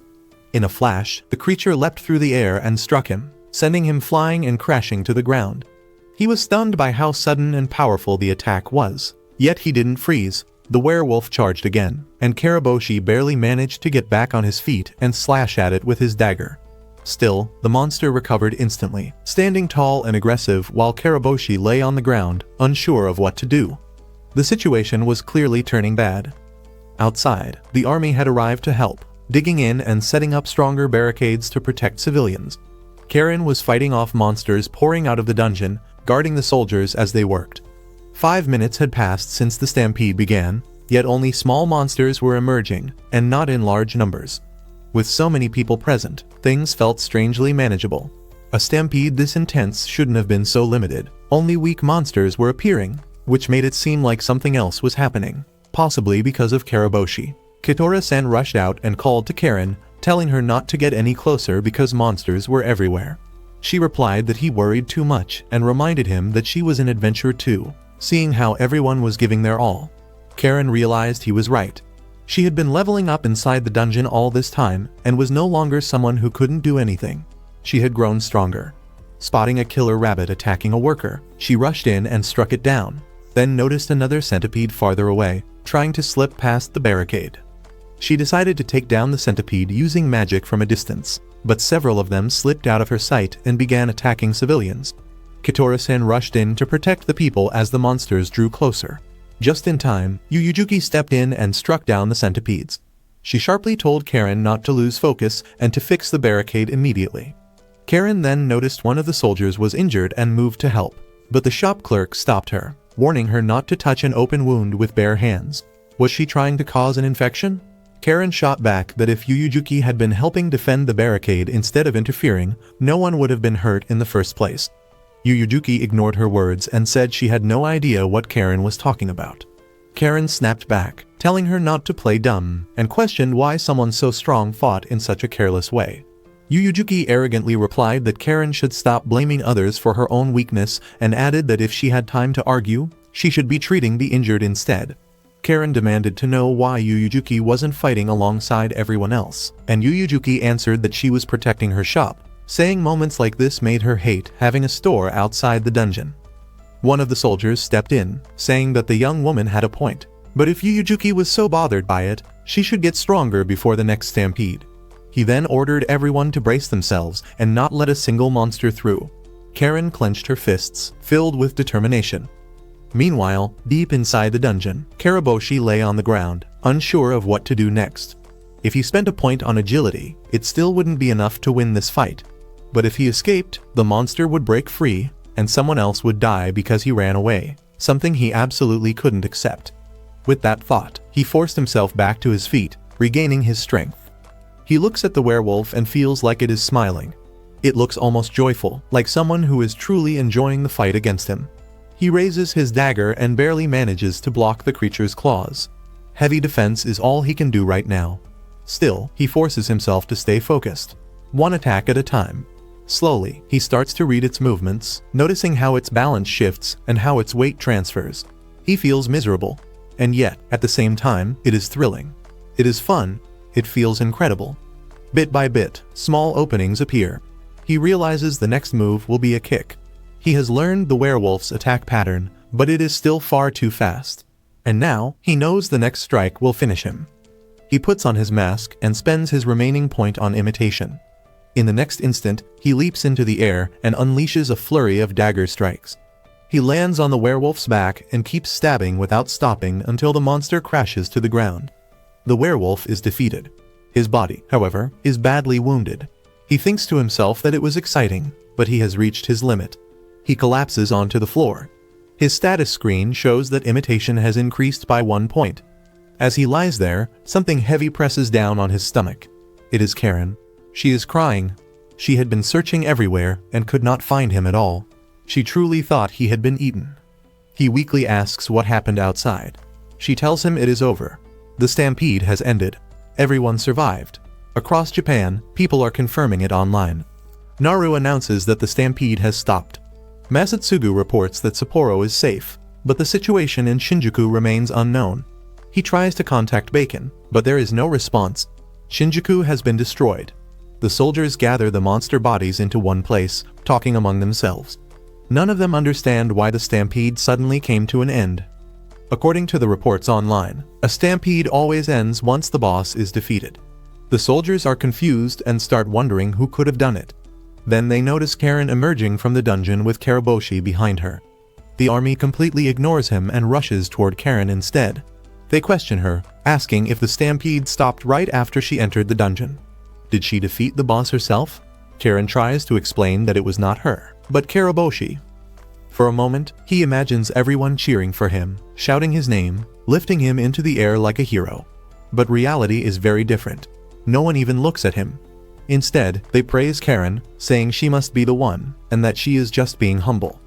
Speaker 1: In a flash, the creature leapt through the air and struck him, sending him flying and crashing to the ground. He was stunned by how sudden and powerful the attack was, yet he didn't freeze. The werewolf charged again, and Karaboshi barely managed to get back on his feet and slash at it with his dagger. Still, the monster recovered instantly, standing tall and aggressive while Karaboshi lay on the ground, unsure of what to do. The situation was clearly turning bad. Outside, the army had arrived to help, digging in and setting up stronger barricades to protect civilians. Karen was fighting off monsters pouring out of the dungeon, guarding the soldiers as they worked. 5 minutes had passed since the stampede began, yet only small monsters were emerging, and not in large numbers. With so many people present, things felt strangely manageable. A stampede this intense shouldn't have been so limited. Only weak monsters were appearing, which made it seem like something else was happening, possibly because of Karaboshi. Kitora-san rushed out and called to Karen, telling her not to get any closer because monsters were everywhere. She replied that he worried too much and reminded him that she was an adventurer too, seeing how everyone was giving their all. Karen realized he was right. She had been leveling up inside the dungeon all this time and was no longer someone who couldn't do anything. She had grown stronger. Spotting a killer rabbit attacking a worker, she rushed in and struck it down, then noticed another centipede farther away, trying to slip past the barricade. She decided to take down the centipede using magic from a distance, but several of them slipped out of her sight and began attacking civilians. Kitora-san rushed in to protect the people as the monsters drew closer. Just in time, Yuyujuki stepped in and struck down the centipedes. She sharply told Karen not to lose focus and to fix the barricade immediately. Karen then noticed one of the soldiers was injured and moved to help, but the shop clerk stopped her, warning her not to touch an open wound with bare hands. Was she trying to cause an infection? Karen shot back that if Yuyujuki had been helping defend the barricade instead of interfering, no one would have been hurt in the first place. Yuyujuki ignored her words and said she had no idea what Karen was talking about. Karen snapped back, telling her not to play dumb, and questioned why someone so strong fought in such a careless way. Yuyujuki arrogantly replied that Karen should stop blaming others for her own weakness and added that if she had time to argue, she should be treating the injured instead. Karen demanded to know why Yuyujuki wasn't fighting alongside everyone else, and Yuyujuki answered that she was protecting her shop, saying moments like this made her hate having a store outside the dungeon. One of the soldiers stepped in, saying that the young woman had a point, but if Yuyujuki was so bothered by it, she should get stronger before the next stampede. He then ordered everyone to brace themselves and not let a single monster through. Karen clenched her fists, filled with determination. Meanwhile, deep inside the dungeon, Karaboshi lay on the ground, unsure of what to do next. If he spent a point on agility, it still wouldn't be enough to win this fight. But if he escaped, the monster would break free, and someone else would die because he ran away, something he absolutely couldn't accept. With that thought, he forced himself back to his feet, regaining his strength. He looks at the werewolf and feels like it is smiling. It looks almost joyful, like someone who is truly enjoying the fight against him. He raises his dagger and barely manages to block the creature's claws. Heavy defense is all he can do right now. Still, he forces himself to stay focused, one attack at a time. Slowly, he starts to read its movements, noticing how its balance shifts and how its weight transfers. He feels miserable. And yet, at the same time, it is thrilling. It is fun. It feels incredible. Bit by bit, small openings appear. He realizes the next move will be a kick. He has learned the werewolf's attack pattern, but it is still far too fast. And now, he knows the next strike will finish him. He puts on his mask and spends his remaining point on imitation. In the next instant, he leaps into the air and unleashes a flurry of dagger strikes. He lands on the werewolf's back and keeps stabbing without stopping until the monster crashes to the ground. The werewolf is defeated. His body, however, is badly wounded. He thinks to himself that it was exciting, but he has reached his limit. He collapses onto the floor. His status screen shows that imitation has increased by 1 point. As he lies there, something heavy presses down on his stomach. It is Karen. She is crying. She had been searching everywhere and could not find him at all. She truly thought he had been eaten. He weakly asks what happened outside. She tells him it is over. The stampede has ended. Everyone survived. Across Japan, people are confirming it online. Naru announces that the stampede has stopped. Masatsugu reports that Sapporo is safe, but the situation in Shinjuku remains unknown. He tries to contact Bacon, but there is no response. Shinjuku has been destroyed. The soldiers gather the monster bodies into one place, talking among themselves. None of them understand why the stampede suddenly came to an end. According to the reports online, a stampede always ends once the boss is defeated. The soldiers are confused and start wondering who could have done it. Then they notice Karen emerging from the dungeon with Karaboshi behind her. The army completely ignores him and rushes toward Karen instead. They question her, asking if the stampede stopped right after she entered the dungeon. Did she defeat the boss herself? Karen tries to explain that it was not her, but Karaboshi. For a moment, he imagines everyone cheering for him, shouting his name, lifting him into the air like a hero. But reality is very different. No one even looks at him. Instead, they praise Karen, saying she must be the one, and that she is just being humble.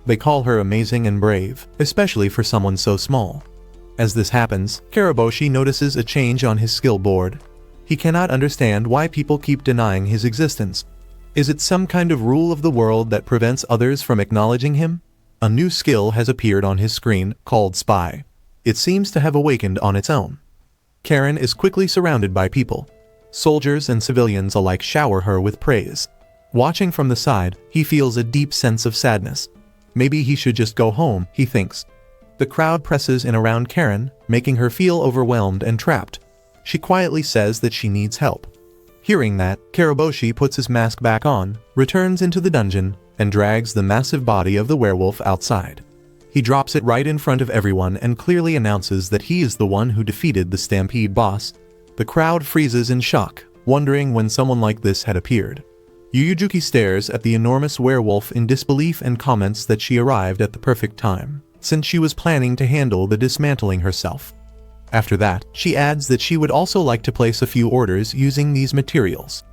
Speaker 1: They call her amazing and brave, especially for someone so small. As this happens, Karaboshi notices a change on his skill board. He cannot understand why people keep denying his existence. Is it some kind of rule of the world that prevents others from acknowledging him? A new skill has appeared on his screen, called Spy. It seems to have awakened on its own. Karen is quickly surrounded by people. Soldiers and civilians alike shower her with praise. Watching from the side, he feels a deep sense of sadness. Maybe he should just go home, he thinks. The crowd presses in around Karen, making her feel overwhelmed and trapped. She quietly says that she needs help. Hearing that, Karaboshi puts his mask back on, returns into the dungeon, and drags the massive body of the werewolf outside. He drops it right in front of everyone and clearly announces that he is the one who defeated the stampede boss. The crowd freezes in shock, wondering when someone like this had appeared. Yuyujuki stares at the enormous werewolf in disbelief and comments that she arrived at the perfect time, since she was planning to handle the dismantling herself. After that, she adds that she would also like to place a few orders using these materials.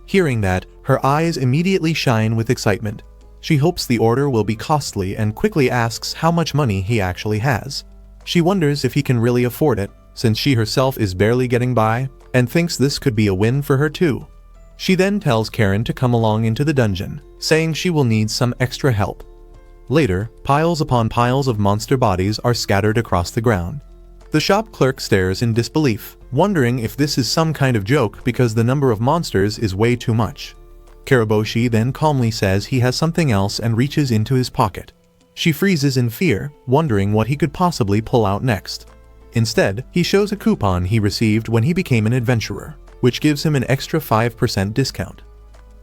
Speaker 1: Hearing that, her eyes immediately shine with excitement. She hopes the order will be costly and quickly asks how much money he actually has. She wonders if he can really afford it, since she herself is barely getting by, and thinks this could be a win for her too. She then tells Karen to come along into the dungeon, saying she will need some extra help. Later, piles upon piles of monster bodies are scattered across the ground. The shop clerk stares in disbelief, wondering if this is some kind of joke because the number of monsters is way too much. Karaboshi then calmly says he has something else and reaches into his pocket. She freezes in fear, wondering what he could possibly pull out next. Instead, he shows a coupon he received when he became an adventurer, which gives him an extra 5% discount.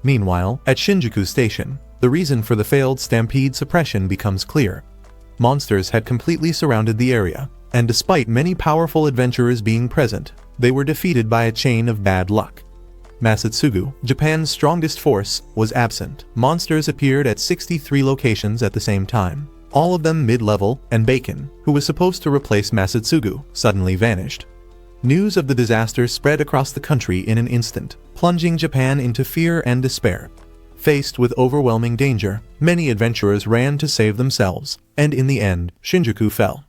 Speaker 1: Meanwhile, at Shinjuku Station, the reason for the failed stampede suppression becomes clear. Monsters had completely surrounded the area, and despite many powerful adventurers being present, they were defeated by a chain of bad luck. Masatsugu, Japan's strongest force, was absent. Monsters appeared at 63 locations at the same time, all of them mid-level, and Bacon, who was supposed to replace Masatsugu, suddenly vanished. News of the disaster spread across the country in an instant, plunging Japan into fear and despair. Faced with overwhelming danger, many adventurers ran to save themselves, and in the end, Shinjuku fell.